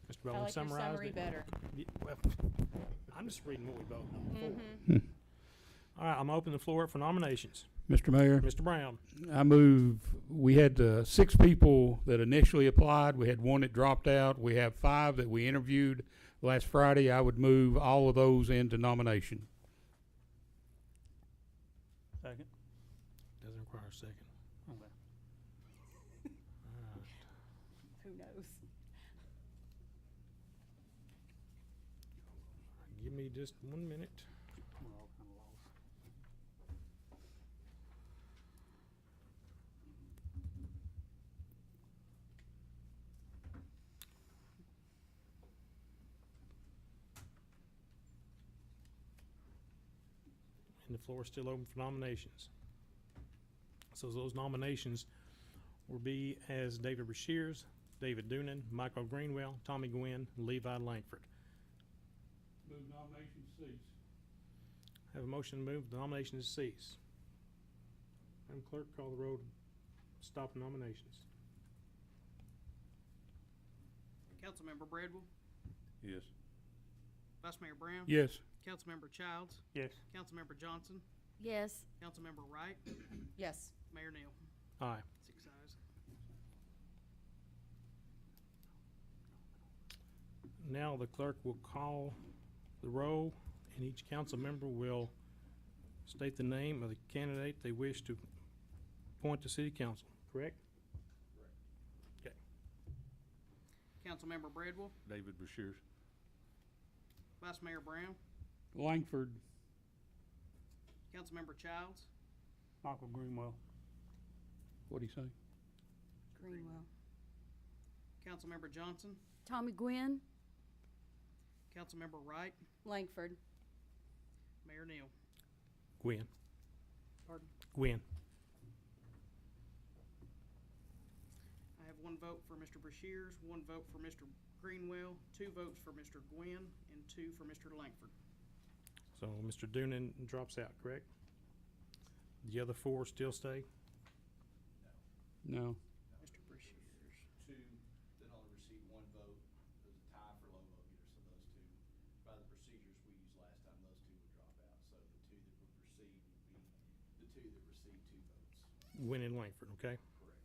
Mr. I Bowman like your summarized summary it. better. Yeah, well, I'm just reading what we voted on before. Mm-hmm. All right, I'm opening the floor up for nominations. Mr. Mayor, Mr. Brown. I move, we had 6 people that initially applied. We had 1 that dropped out. We have 5 that we interviewed last Friday. I would move all of those into nomination. Second. Doesn't require a second. Okay. Alright. Who knows? Give me just 1 minute. We're all kind of lost. And the floor is still open for nominations. So those nominations will be as David Rashears, David Doonan, Michael Greenwell, Tommy Gwynn, and Levi Langford. Move nomination cease. Have a motion to move the nominations cease. Madam Clerk, call the roll to stop nominations. Councilmember Bradwell, Yes. Vice Mayor Brown. Yes. Councilmember Childs, Yes. Councilmember Johnson, Yes. Councilmember Wright, Yes. Mayor Neal. Aye. 6 ayes. Now the clerk will call the roll, and each council member will state the name of the candidate they wish to appoint to city council, correct? Okay. Councilmember Bradwell, David Brashears. Vice Mayor Brown, Langford. Councilmember Childs, Michael Greenwell. What'd he say? Greenwell. Councilmember Johnson, Tommy Gwynn. Councilmember Wright, Langford. Mayor Neal. Gwynn. Pardon? Gwynn. I have 1 vote for Mr. Brashears, 1 vote for Mr. Greenwell, 2 votes for Mr. Gwynn, and 2 for Mr. Langford. So Mr. Doonan drops out, correct? The other 4 still stay? No. Mr. Brashears. 2 that only received 1 vote. There's a tie for low vote getter, so those 2, by the procedures we used last time, those 2 would drop out. So the 2 that would proceed would be the 2 that received 2 votes. Gwynn and Langford, okay? Correct.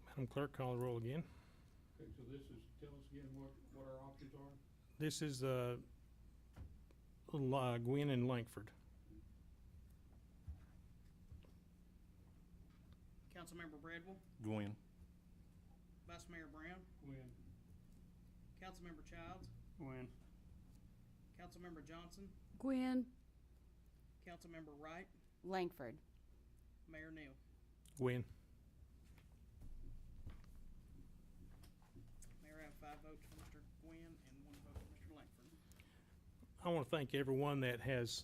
So Madam Clerk, call the roll again. Okay, so this is, tell us again what our options are? This is Gwynn and Langford. Councilmember Bradwell, Gwen. Vice Mayor Brown, Gwynn. Councilmember Childs, Win. Councilmember Johnson, Gwynn. Councilmember Wright, Langford. Mayor Neal. Gwynn. Mayor, I have 5 votes for Mr. Gwynn and 1 vote for Mr. Langford. I want to thank everyone that has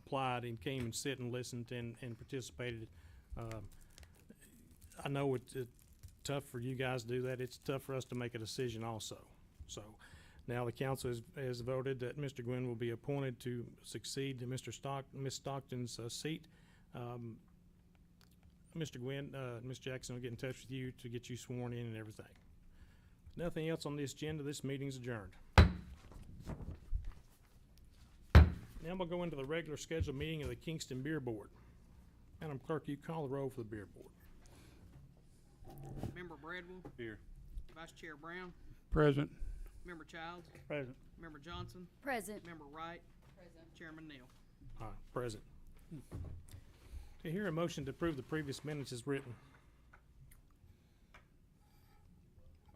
applied and came and sit and listened and participated. I know it's tough for you guys to do that. It's tough for us to make a decision also. So now the council has voted that Mr. Gwynn will be appointed to succeed to Ms. Stockton's seat. Mr. Gwynn, Ms. Jackson will get in touch with you to get you sworn in and everything. Nothing else on this agenda. This meeting's adjourned. Now we'll go into the regular scheduled meeting of the Kingston Beer Board. Madam Clerk, you call the roll for the Beer Board. Member Bradwell, Here. Vice Chair Brown, Present. Member Childs, Present. Member Johnson, Present. Member Wright, Present. Chairman Neal. Present. To hear a motion to approve the previous minutes is written.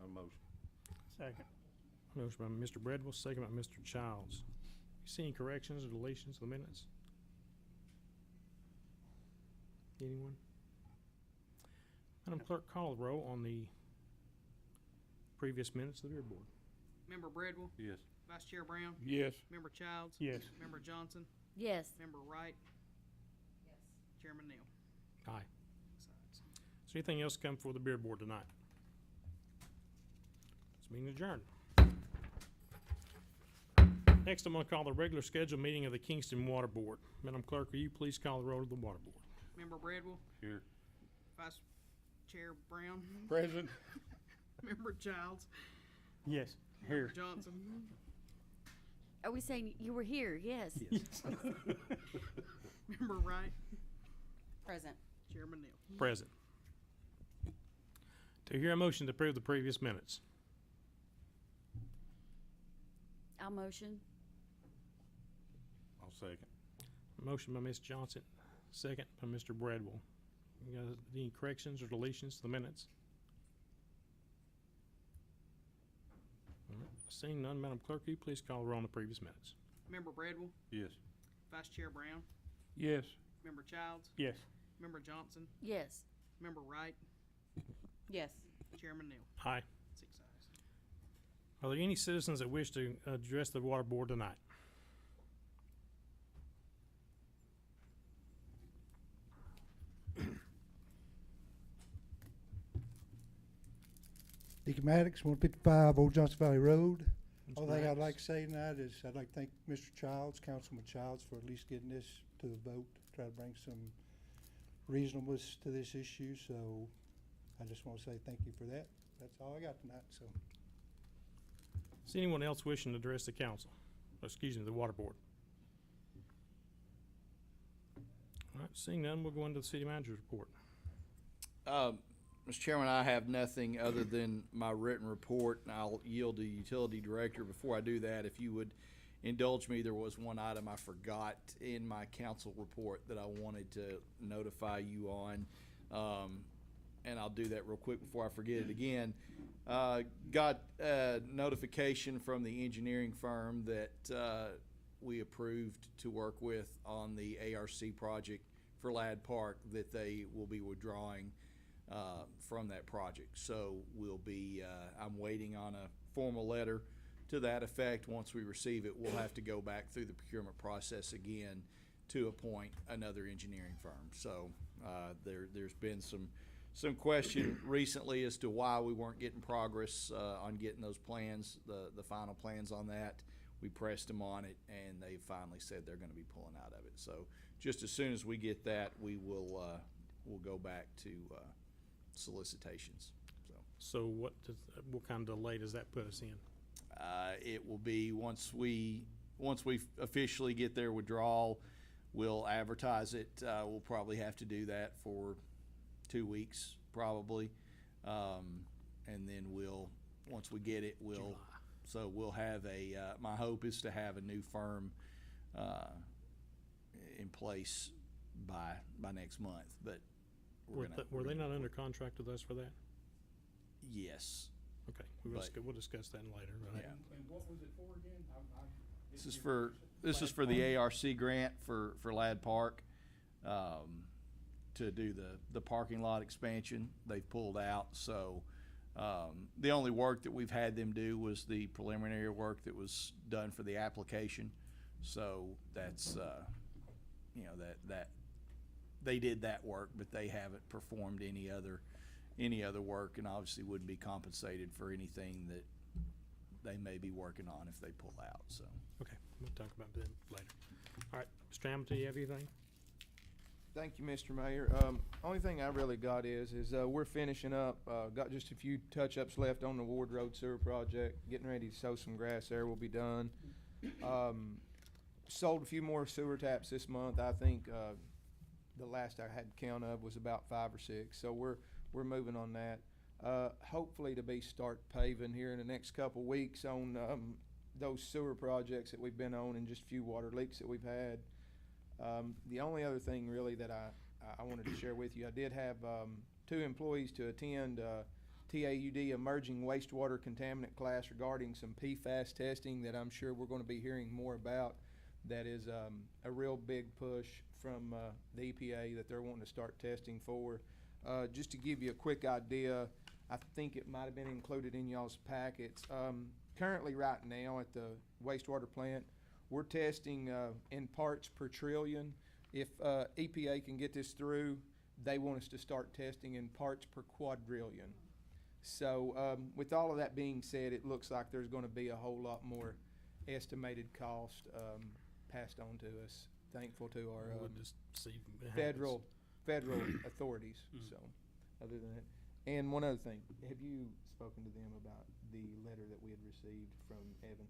A motion. Second. Motion by Mr. Bradwell, second by Mr. Childs. You see any corrections or deletions to the minutes? Anyone? Madam Clerk, call the roll on the previous minutes of the Beer Board. Member Bradwell, Yes. Vice Chair Brown, Yes. Member Childs, Yes. Member Johnson, Yes. Member Wright, Yes. Chairman Neal. Aye. 6 ayes. Is there anything else come before the Beer Board tonight? This meeting adjourned. Next, I'm going to call the regular scheduled meeting of the Kingston Water Board. Madam Clerk, will you please call the roll of the Water Board? Member Bradwell, Here. Vice Chair Brown, Present. Member Childs, Yes, Member here. Johnson, Are we saying you were here? Yes. Member Wright, Present. Chairman Neal. Present. Do you hear a motion to approve the previous minutes? I'll motion. I'll second. Motion by Ms. Johnson, second by Mr. Bradwell. You got any corrections or deletions to the minutes? All right. Seeing none, Madam Clerk, will you please call the roll on the previous minutes? Member Bradwell, Yes. Vice Chair Brown, Yes. Member Childs, Yes. Member Johnson, Yes. Member Wright, Yes. Chairman Neal. Aye. 6 ayes. Are there any citizens that wish to address the water board tonight? Deacon Maddox, 155 Old Johnson Valley Road. Mr. Only thing I'd Maddox? like to say tonight is I'd like to thank Mr. Childs, Councilman Childs, for at least getting this to the vote, try to bring some reasonableness to this issue. So I just want to say thank you for that. That's all I got tonight. So Is anyone else wishing to address the council? Excuse me, the water board? All right, seeing none, we'll go into the city manager's report. Mr. Chairman, I have nothing other than my written report, and I'll yield to the utility director. Before I do that, if you would indulge me, there was one item I forgot in my council report that I wanted to notify you on. And I'll do that real quick before I forget it again. Got a notification from the engineering firm that we approved to work with on the ARC project for Ladd Park, that they will be withdrawing from that project. So we'll be, I'm waiting on a formal letter to that effect. Once we receive it, we'll have to go back through the procurement process again to appoint another engineering firm. So there's been some question recently as to why we weren't getting progress on getting those plans, the final plans on that. We pressed them on it, and they finally said they're going to be pulling out of it. So just as soon as we get that, we will we'll go back to solicitations. So what kind of delay does that put us in? It will be once we officially get their withdrawal, we'll advertise it. We'll probably have to do that for 2 weeks probably, and then once we get it, we'll have my hope is to have a new firm in place by next month. But Were they not under contract with us for that? Yes. Okay, we'll discuss that later. Right? Yeah. And what was it for again? This is for the ARC grant for Ladd Park, to do the parking lot expansion. They've pulled out, so the only work that we've had them do was the preliminary work that was done for the application. So that's that they did that work, but they haven't performed any other work, and obviously wouldn't be compensated for anything that they may be working on if they pull out. So Okay, we'll talk about that later. All right, Mr. Hamilton, you have anything? Thank you, Mr. Mayor. Only thing I really got is we're finishing up, got just a few touch-ups left on the Ward Road Sewer Project, getting ready to sow some grass there, we'll be done. Sold a few more sewer taps this month. I think the last I had count of was about 5 or 6, so we're moving on that. Hopefully to be start paving here in the next couple weeks on those sewer projects that we've been on, and just a few water leaks that we've had. The only other thing really that I wanted to share with you, I did have 2 employees to attend TAUD emerging wastewater contaminant class regarding some PFAS testing that I'm sure we're going to be hearing more about. That is a real big push from the EPA that they're wanting to start testing for. Just to give you a quick idea, I think it might have been included in y'all's packets. Currently right now at the wastewater plant, we're testing in parts per trillion. If EPA can get this through, they want us to start testing in parts per quadrillion. So with all of that being said, it looks like there's going to be a whole lot more estimated cost passed on to us. Thankful to our We'll just see if it happens. federal authorities. So other than that, And one other thing, have you spoken to them about the letter that we had received from Evan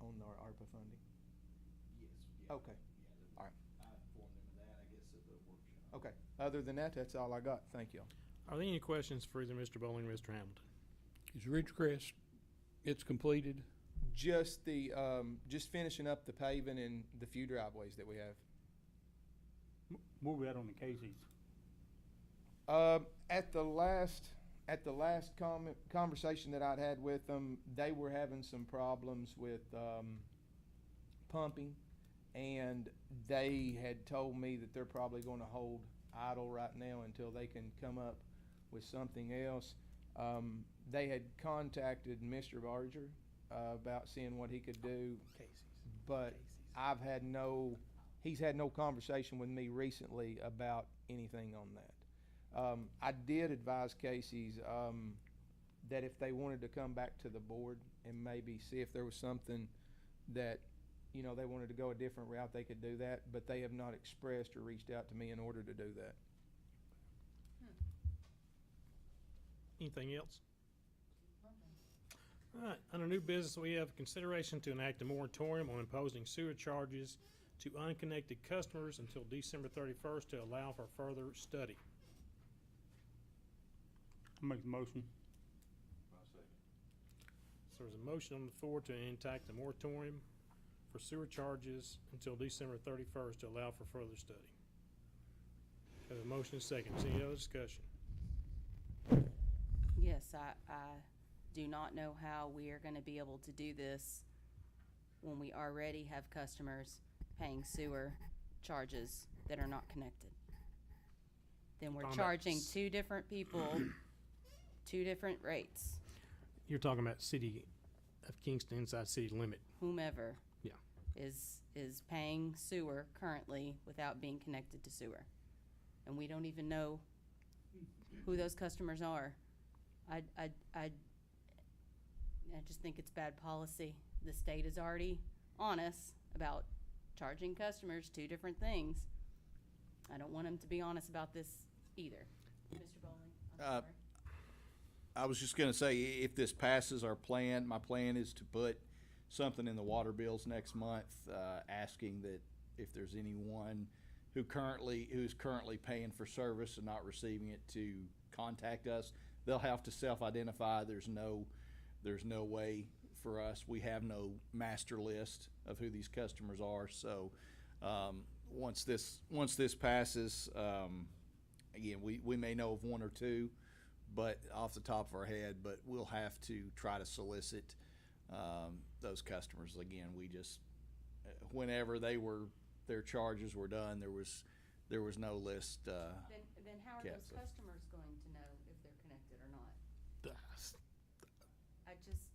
on our ARPA funding? Yes, yeah. Okay, Yeah, all right. I informed them of that, I guess, at the workshop. Okay. Other than that, that's all I got. Thank you. Are there any questions for either Mr. Bowling or Mr. Hamilton? Is Ridgecrest, it's completed? Just the, just finishing up the paving and the few driveways that we have. Where we at on the Casey's? At the last conversation that I'd had with them, they were having some problems with, pumping, and they had told me that they're probably gonna hold idle right now until they can come up with something else. They had contacted Mr. Barger, about seeing what he could do, but he's had no conversation with me recently about anything on that. I did advise Casey's, that if they wanted to come back to the board and maybe see if there was something that, you know, they wanted to go a different route, they could do that, but they have not expressed or reached out to me in order to do that. Anything else? All right, under new business, we have consideration to enact a moratorium on imposing sewer charges to unconnected customers until December 31st to allow for further study. I'll make the motion. My second. So there's a motion on the floor to enact a moratorium for sewer charges until December 31st to allow for further study. Have a motion and a second. Is there any other discussion? Yes, I do not know how we are gonna be able to do this when we already have customers paying sewer charges that are not connected. Then we're Talking about charging two different people, two different rates, You're talking about city of Kingston inside city limit. whomever. Yeah. Is paying sewer currently without being connected to sewer. And we don't even know who those customers are. I just think it's bad policy. The state is already on us about charging customers two different things. I don't want them to be honest about this either. Mr. Bowling, I'm sorry. I was just gonna say, if this passes our plan, my plan is to put something in the water bills next month, asking that if there's anyone who's currently paying for service and not receiving it to contact us. They'll have to self-identify. There's no way for us. We have no master list of who these customers are. So, once this passes, again, we may know of one or two, but off the top of our head, but we'll have to try to solicit, those customers. Again, we just, whenever their charges were done, there was no list, Then how are yeah, those so- customers going to know if they're connected or not? That's- I just,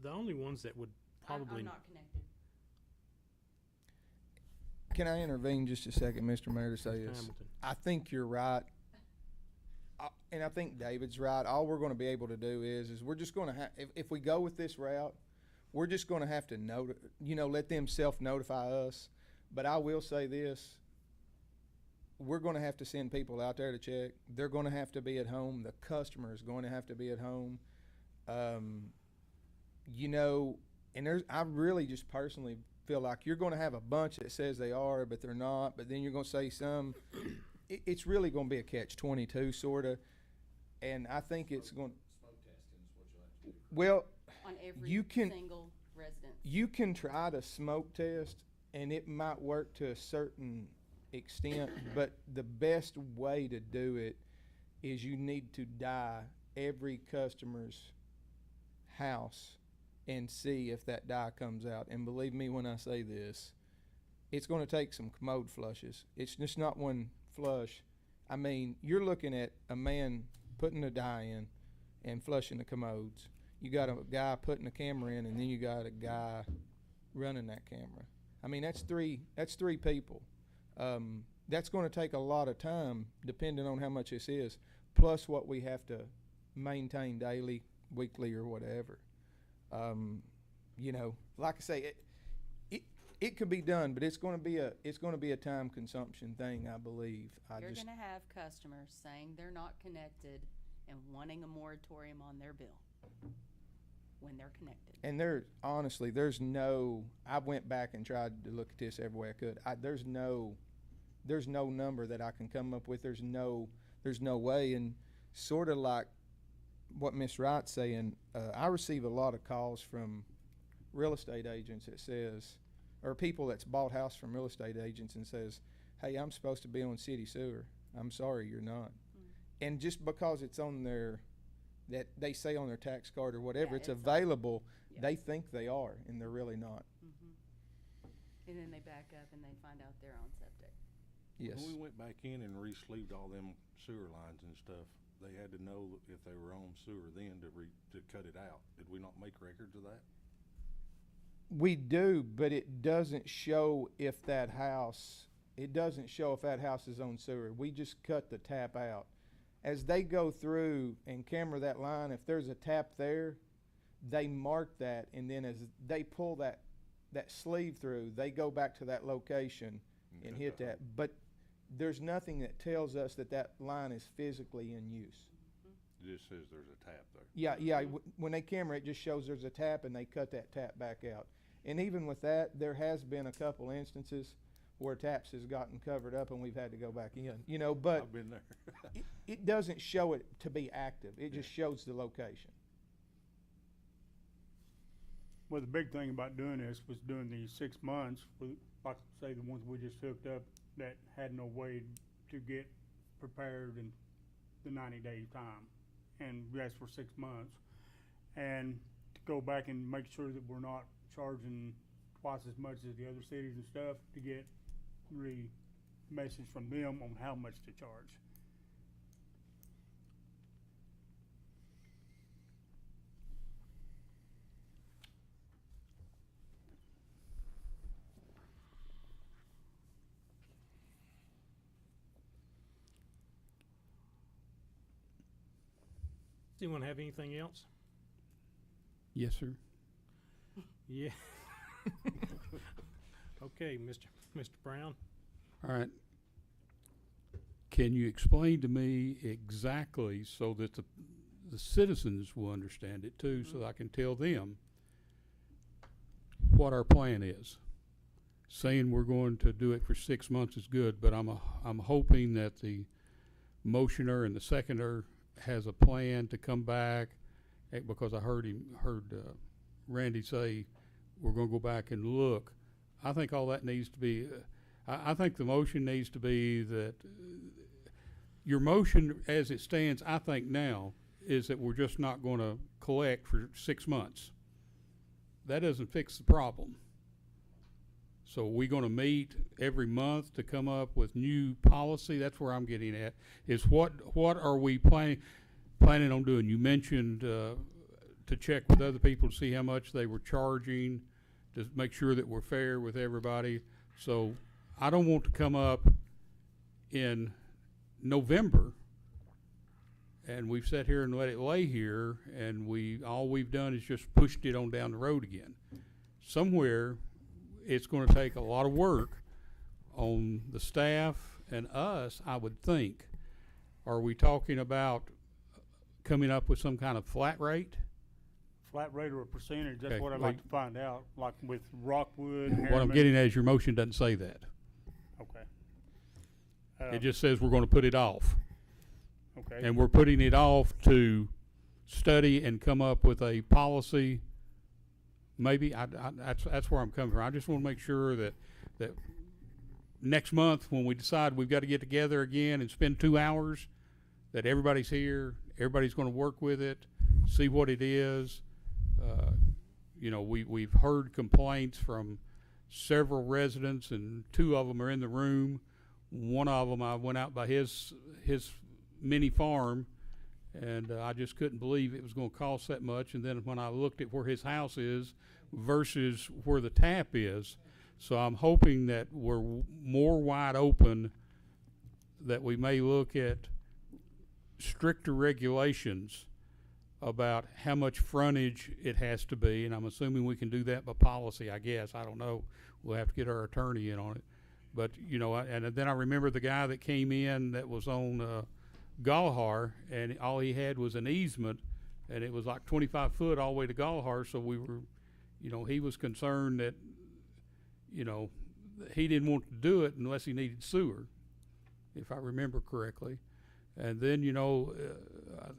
The only ones that would probably. I'm not connected. Can I intervene just a second, Mr. Mayor, to say Mr. this? Hamilton. I think you're right. And I think David's right. All we're gonna be able to do is we're just gonna if we go with this route, we're just gonna have to let them self-notify us. But I will say this, we're gonna have to send people out there to check. They're gonna have to be at home. The customer is going to have to be at home. And I really just personally feel like you're gonna have a bunch that says they are, but they're not. But then you're gonna say some. It's really gonna be a catch-22 sorta. And I think it's going. Smoke testing is what you'll have to do. Well, On every You can- single residence. you can try to smoke test, and it might work to a certain extent, but the best way to do it is you need to dye every customer's house and see if that dye comes out. And believe me when I say this, it's going to take some commode flushes. It's just not one flush. I mean, you're looking at a man putting the dye in and flushing the commodes. You got a guy putting the camera in, and then you got a guy running that camera. I mean, that's three people. That's going to take a lot of time, depending on how much this is, plus what we have to maintain daily, weekly, or whatever. Like I say, It could be done, but it's gonna be a time consumption thing, I believe. You're gonna have customers saying they're not connected and wanting a moratorium on their bill when they're connected. And honestly, I went back and tried to look at this every way I could. There's no number that I can come up with. There's no way. And sort of like what Ms. Wright's saying, I receive a lot of calls from real estate agents that says, or people that's bought house from real estate agents and says, hey, I'm supposed to be on city sewer. I'm sorry, you're not. And just because it's on that they say on their tax card or whatever, Yeah, it's it's available, yeah. they think they are, and they're really not. And then they back up and they find out they're on septic. Yes. When we went back in and re-sleeved all them sewer lines and stuff, they had to know if they were on sewer then to cut it out. Did we not make records of that? We do, but it doesn't show if that house is on sewer. We just cut the tap out. As they go through and camera that line, if there's a tap there, they mark that, and then as they pull that sleeve through, they go back to that location and hit that. But there's nothing that tells us that line is physically in use. It just says there's a tap there. Yeah. When they camera, it just shows there's a tap, and they cut that tap back out. And even with that, there has been a couple instances where taps has gotten covered up and we've had to go back in, but I've been there. it doesn't show it to be active. It just shows the location. Well, the big thing about doing this was doing these 6 months, like say the ones we just hooked up that had no way to get prepared in the 90-day time. And we asked for 6 months. And to go back and make sure that we're not charging twice as much as the other cities and stuff to get message from them on how much to charge. Does anyone have anything else? Yes, sir. Yeah. Okay, Mr. Brown. All right. Can you explain to me exactly so that the citizens will understand it too, so that I can tell them what our plan is? Saying we're going to do it for 6 months is good, but I'm hoping that the motioner and the seconder has a plan to come back, because I heard Randy say we're going to go back and look. I think all that needs to be, I think the motion needs to be that, your motion as it stands, I think now, is that we're just not going to collect for 6 months. That doesn't fix the problem. So we're going to meet every month to come up with new policy. That's where I'm getting at, is what are we planning on doing? You mentioned to check with other people to see how much they were charging, to make sure that we're fair with everybody. So I don't want to come up in November and we've sat here and let it lay here, and all we've done is just pushed it on down the road again. Somewhere it's going to take a lot of work on the staff and us, I would think. Are we talking about coming up with some kind of flat rate? Flat rate or a percentage, that's Okay, what I'd like- like to find out, like with Rockwood, What I'm Harriman. getting at is your motion doesn't say that. Okay. It just says we're going to put it off. Okay. And we're putting it off to study and come up with a policy. Maybe that's where I'm coming from. I just want to make sure that next month when we decide we've got to get together again and spend 2 hours, that everybody's here, everybody's going to work with it, see what it is. We've heard complaints from several residents, and 2 of them are in the room. One of them, I went out by his mini farm, and I just couldn't believe it was going to cost that much. And then when I looked at where his house is versus where the tap is, so I'm hoping that we're more wide open, that we may look at stricter regulations about how much frontage it has to be, and I'm assuming we can do that by policy, I guess. I don't know We'll have to get our attorney in on it. But, you know, and then I remember the guy that came in that was on Galhar, and all he had was an easement, and it was like 25 foot all the way to Galhar, so we were, you know, he was concerned that, you know, he didn't want to do it unless he needed sewer, if I remember correctly. And then, you know,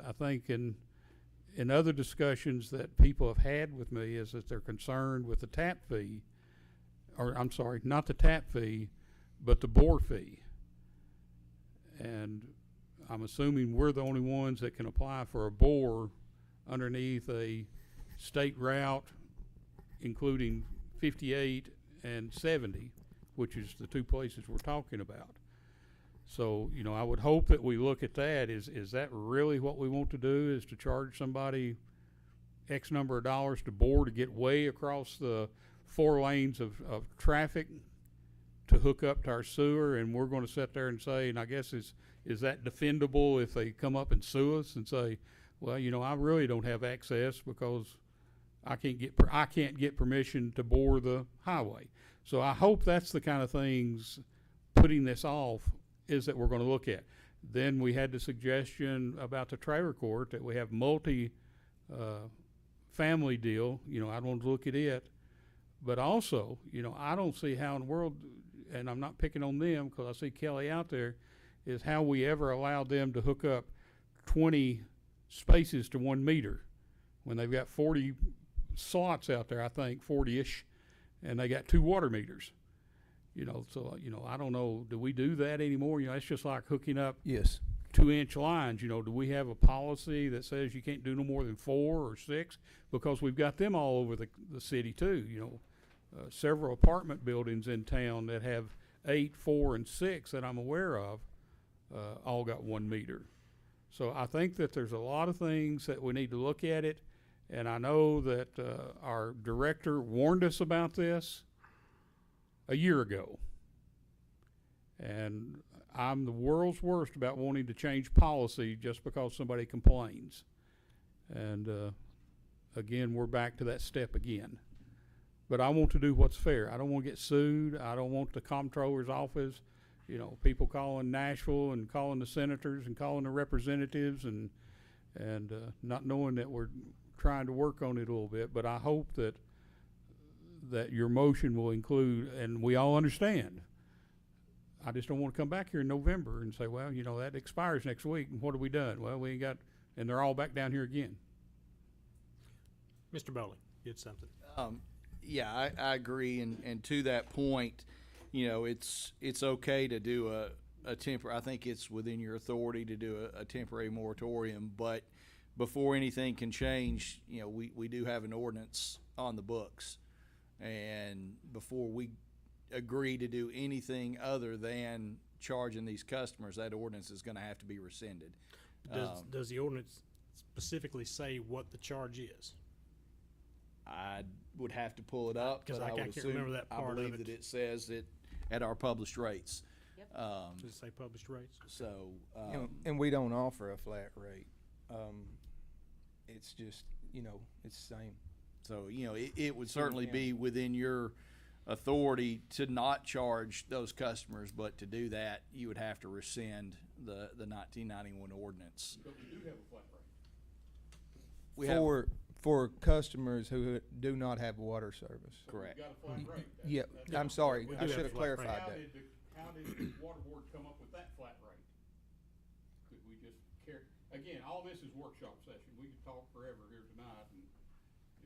I think in other discussions that people have had with me is that they're concerned with the tap fee, or I'm sorry, not the tap fee, but the bore fee. And I'm assuming we're the only ones that can apply for a bore underneath a state route, including 58 and 70, which is the two places we're talking about. So, you know, I would hope that we look at that. Is that really what we want to do, is to charge somebody X number of dollars to bore to get way across the 4 lanes of traffic to hook up to our sewer, and we're going to sit there and say, and I guess is that defendable if they come up and sue us and say, well, you know, I really don't have access because I can't get permission to bore the highway. So I hope that's the kind of things putting this off is that we're going to look at. Then we had the suggestion about the trailer court that we have family deal. You know, I want to look at it, but also, you know, I don't see how in the world, and I'm not picking on them because I see Kelly out there, is how we ever allowed them to hook up 20 spaces to 1 meter when they've got 40 slots out there, I think 40-ish, and they got 2 water meters. You know, so, you know, I don't know, do we do that anymore? You know, it's just like hooking up Yes. 2-inch lines. You know, do we have a policy that says you can't do no more than 4 or 6? Because we've got them all over the city too. You know, several apartment buildings in town that have 8, 4, and 6 that I'm aware of, all got 1 meter. So I think that there's a lot of things that we need to look at it. And I know that our director warned us about this a year ago. And I'm the world's worst about wanting to change policy just because somebody complains. And again, we're back to that step again. But I want to do what's fair. I don't want to get sued. I don't want the comptroller's office, you know, people calling Nashville and calling the senators and calling the representatives and not knowing that we're trying to work on it a little bit. But I hope that your motion will include, and we all understand. I just don't want to come back here in November and say, well, you know, that expires next week, and what have we done? Well, we ain't got, and they're all back down here again. Mr. Bowley, you had something. Yeah, I agree, and to that point, you know, it's okay to do a temporary. I think it's within your authority to do a temporary moratorium, but before anything can change, you know, we do have an ordinance on the books, and before we agree to do anything other than charging these customers, that ordinance is going to have to be rescinded. Does the ordinance specifically say what the charge is? I would have to pull it up, 'Cause but I I would can't assume, remember that part I of believe it. that it says it at our published rates. Yep. Does it say published rates? So, And we don't offer a flat rate. It's just, you know, it's the same. so, you know, it would certainly be within your authority to not charge those customers, but to do that, you would have to rescind the 1991 ordinance. But we do have a flat rate. We have, For customers who do not have water service. correct. We've got a flat rate. Yeah, That's I'm sorry, We I do have should a have flat rate. clarified How that. did the water board come up with that flat rate? Could we just again, all this is workshop session. We could talk forever here tonight, and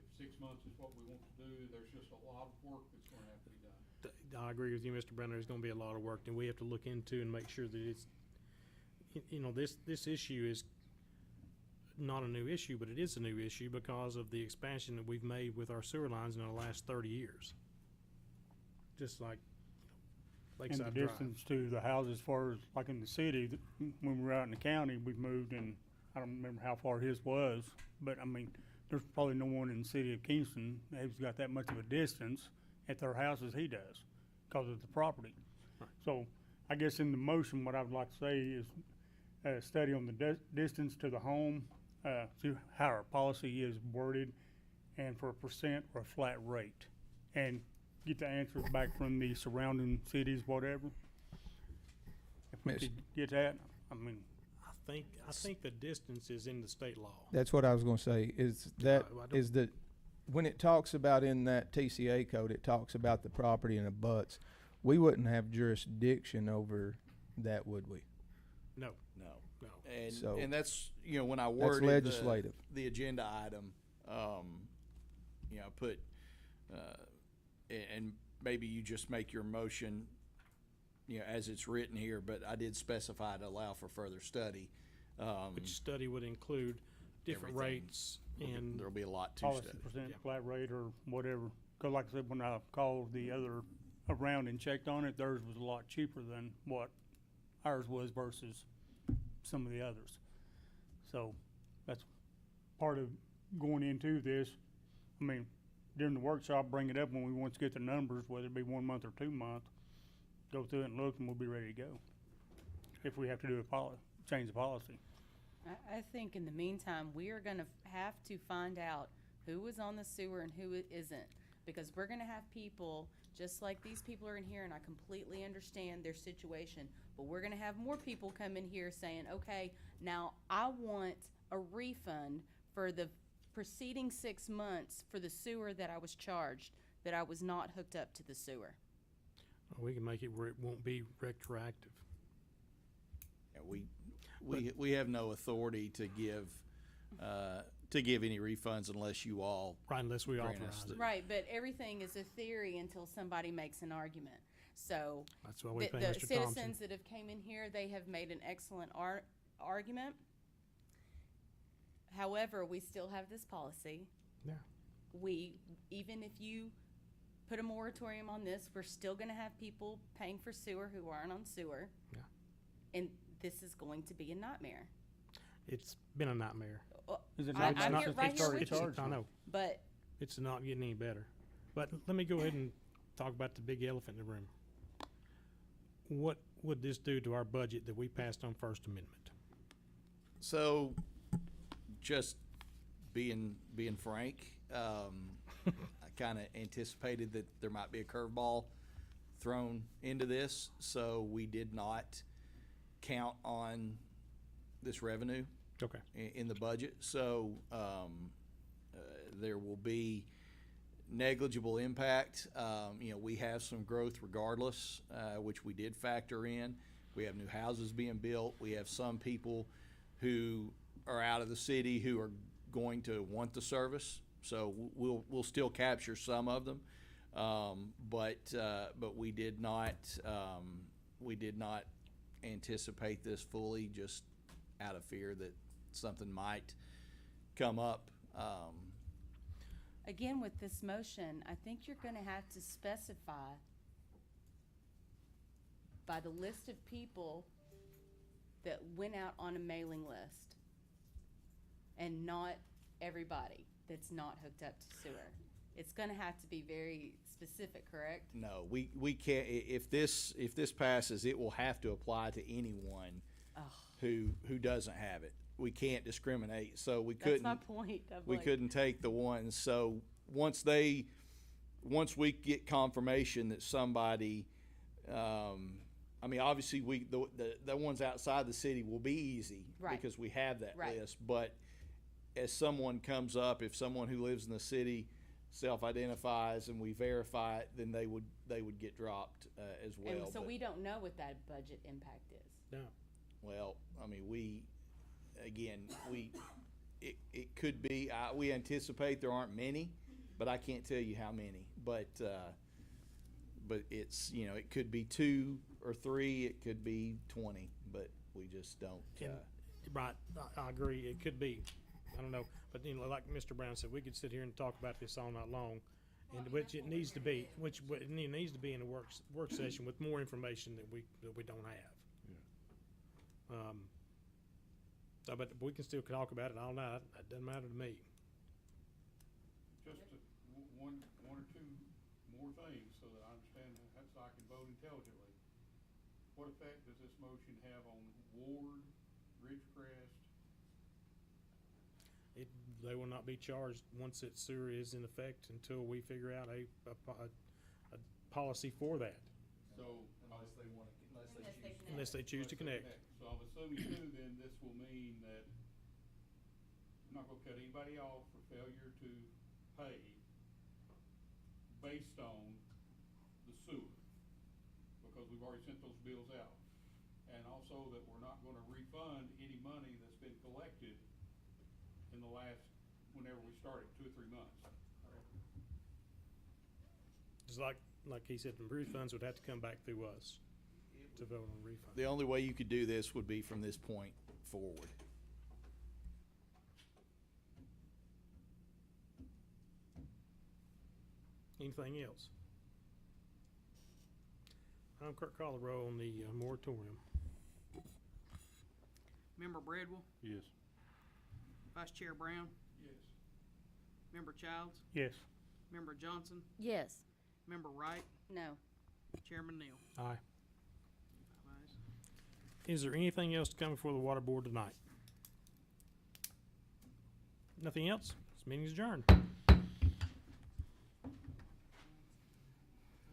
if 6 months is what we want to do, there's just a lot of work that's gonna have to be done. I agree with you, Mr. Brenner. There's going to be a lot of work, and we have to look into and make sure that it's, you know, this issue is not a new issue, but it is a new issue because of the expansion that we've made with our sewer lines in the last 30 years. Just like And Lakeside the Drive. distance to the houses, as far as, like in the city, when we were out in the county, we moved, and I don't remember how far his was, but I mean, there's probably no one in the city of Kingston who's got that much of a distance at their house as he does, because of the property. Right. So, I guess in the motion, what I would like to say is, study on the distance to the home, see how our policy is worded, and for a percent or a flat rate. And get the answers back from the surrounding cities, whatever. If we Miss- could get that, I mean, I think the distance is in the state law. That's what I was gonna say, is that, I don't- is that, when it talks about in that TCA code, it talks about the property and abuts. We wouldn't have jurisdiction over that, would we? No, No. no. So- And that's, you know, when I That's worded legislative. the agenda item, you know, put, and maybe you just make your motion, you know, as it's written here, but I did specify to allow for further study. Which study would include different Everything. rates and, There'll be a lot to policy study. percent, Yeah. flat rate or whatever. Cause like I said, when I called the other around and checked on it, theirs was a lot cheaper than what ours was versus some of the others. So that's part of going into this. I mean, during the workshop, bring it up when we want to get the numbers, whether it be 1 month or 2 months. Go through it and look, and we'll be ready to go. If we have to do change the policy. I think in the meantime, we are gonna have to find out who is on the sewer and who isn't. Because we're gonna have people, just like these people are in here, and I completely understand their situation, but we're gonna have more people come in here saying, okay, now I want a refund for the preceding 6 months for the sewer that I was charged, that I was not hooked up to the sewer. we can make it where it won't be retroactive. Yeah, we have no authority to give any refunds unless you all, Right, unless we Grant us authorize the- it. Right, but everything is a theory until somebody makes an argument. So, That's why we the pay the Mr. Thompson. citizens that have came in here, they have made an excellent argument. However, we still have this policy. Yeah. Even if you put a moratorium on this, we're still gonna have people paying for sewer who aren't on sewer. Yeah. And this is going to be a nightmare. It's been a nightmare. Is it I- not I'm since here- they right here started with you. charging? I know. But It's not getting any better. But let me go ahead and talk about the big elephant in the room. What would this do to our budget that we passed on First Amendment? so just being frank, I kinda anticipated that there might be a curveball thrown into this, so we did not count on this revenue Okay. in the budget. So, there will be negligible impact. You know, we have some growth regardless, which we did factor in. We have new houses being built. We have some people who are out of the city who are going to want the service. So we'll still capture some of them. But we did not anticipate this fully, just out of fear that something might come up. again, with this motion, I think you're gonna have to specify by the list of people that went out on a mailing list, and not everybody that's not hooked up to sewer. It's gonna have to be very specific, correct? No, we can't, if this passes, it will have to apply to anyone Ugh. who doesn't have it. We can't discriminate, so we That's my couldn't, point. I'm we like, couldn't take the ones, so once we get confirmation that somebody, I mean, obviously, the ones outside the city will be easy. Right. Because we have that Right. list, but as someone comes up, if someone who lives in the city self-identifies and we verify it, then they would get dropped, as well. And so But- we don't know what that budget impact is. No. Well, I mean, it could be, we anticipate there aren't many, but I can't tell you how many. But it's, you know, it could be 2 or 3, it could be 20, but we just don't. And- Right, I agree, it could be, I don't know, but you know, like Mr. Brown said, we could sit here and talk about this all night long, and which it needs to be, it needs to be in a work session with more information that we don't have. But we can still talk about it all night, it doesn't matter to me. Just one or two more things so that I understand, so I can vote intelligently. What effect does this motion have on Ward, Ridgecrest? They will not be charged once that sewer is in effect until we figure out a policy for that, So, unless they choose to connect. So I'm assuming too, then this will mean that we're not gonna cut anybody off for failure to pay based on the sewer, because we've already sent those bills out. And also that we're not gonna refund any money that's been collected in the last, whenever we started, 2 or 3 months. Just like he said, the refunds would have to come back through us to vote on refund. The only way you could do this would be from this point forward. Anything else? I'm Clerk, call the roll on the moratorium. Member Bradwell, Yes. Vice Chair Brown, Yes. Member Childs, Yes. Member Johnson, Yes. Member Wright, No. Chairman Neal. Aye. 5 ayes. Is there anything else to come before the water board tonight? Nothing else? This meeting is adjourned.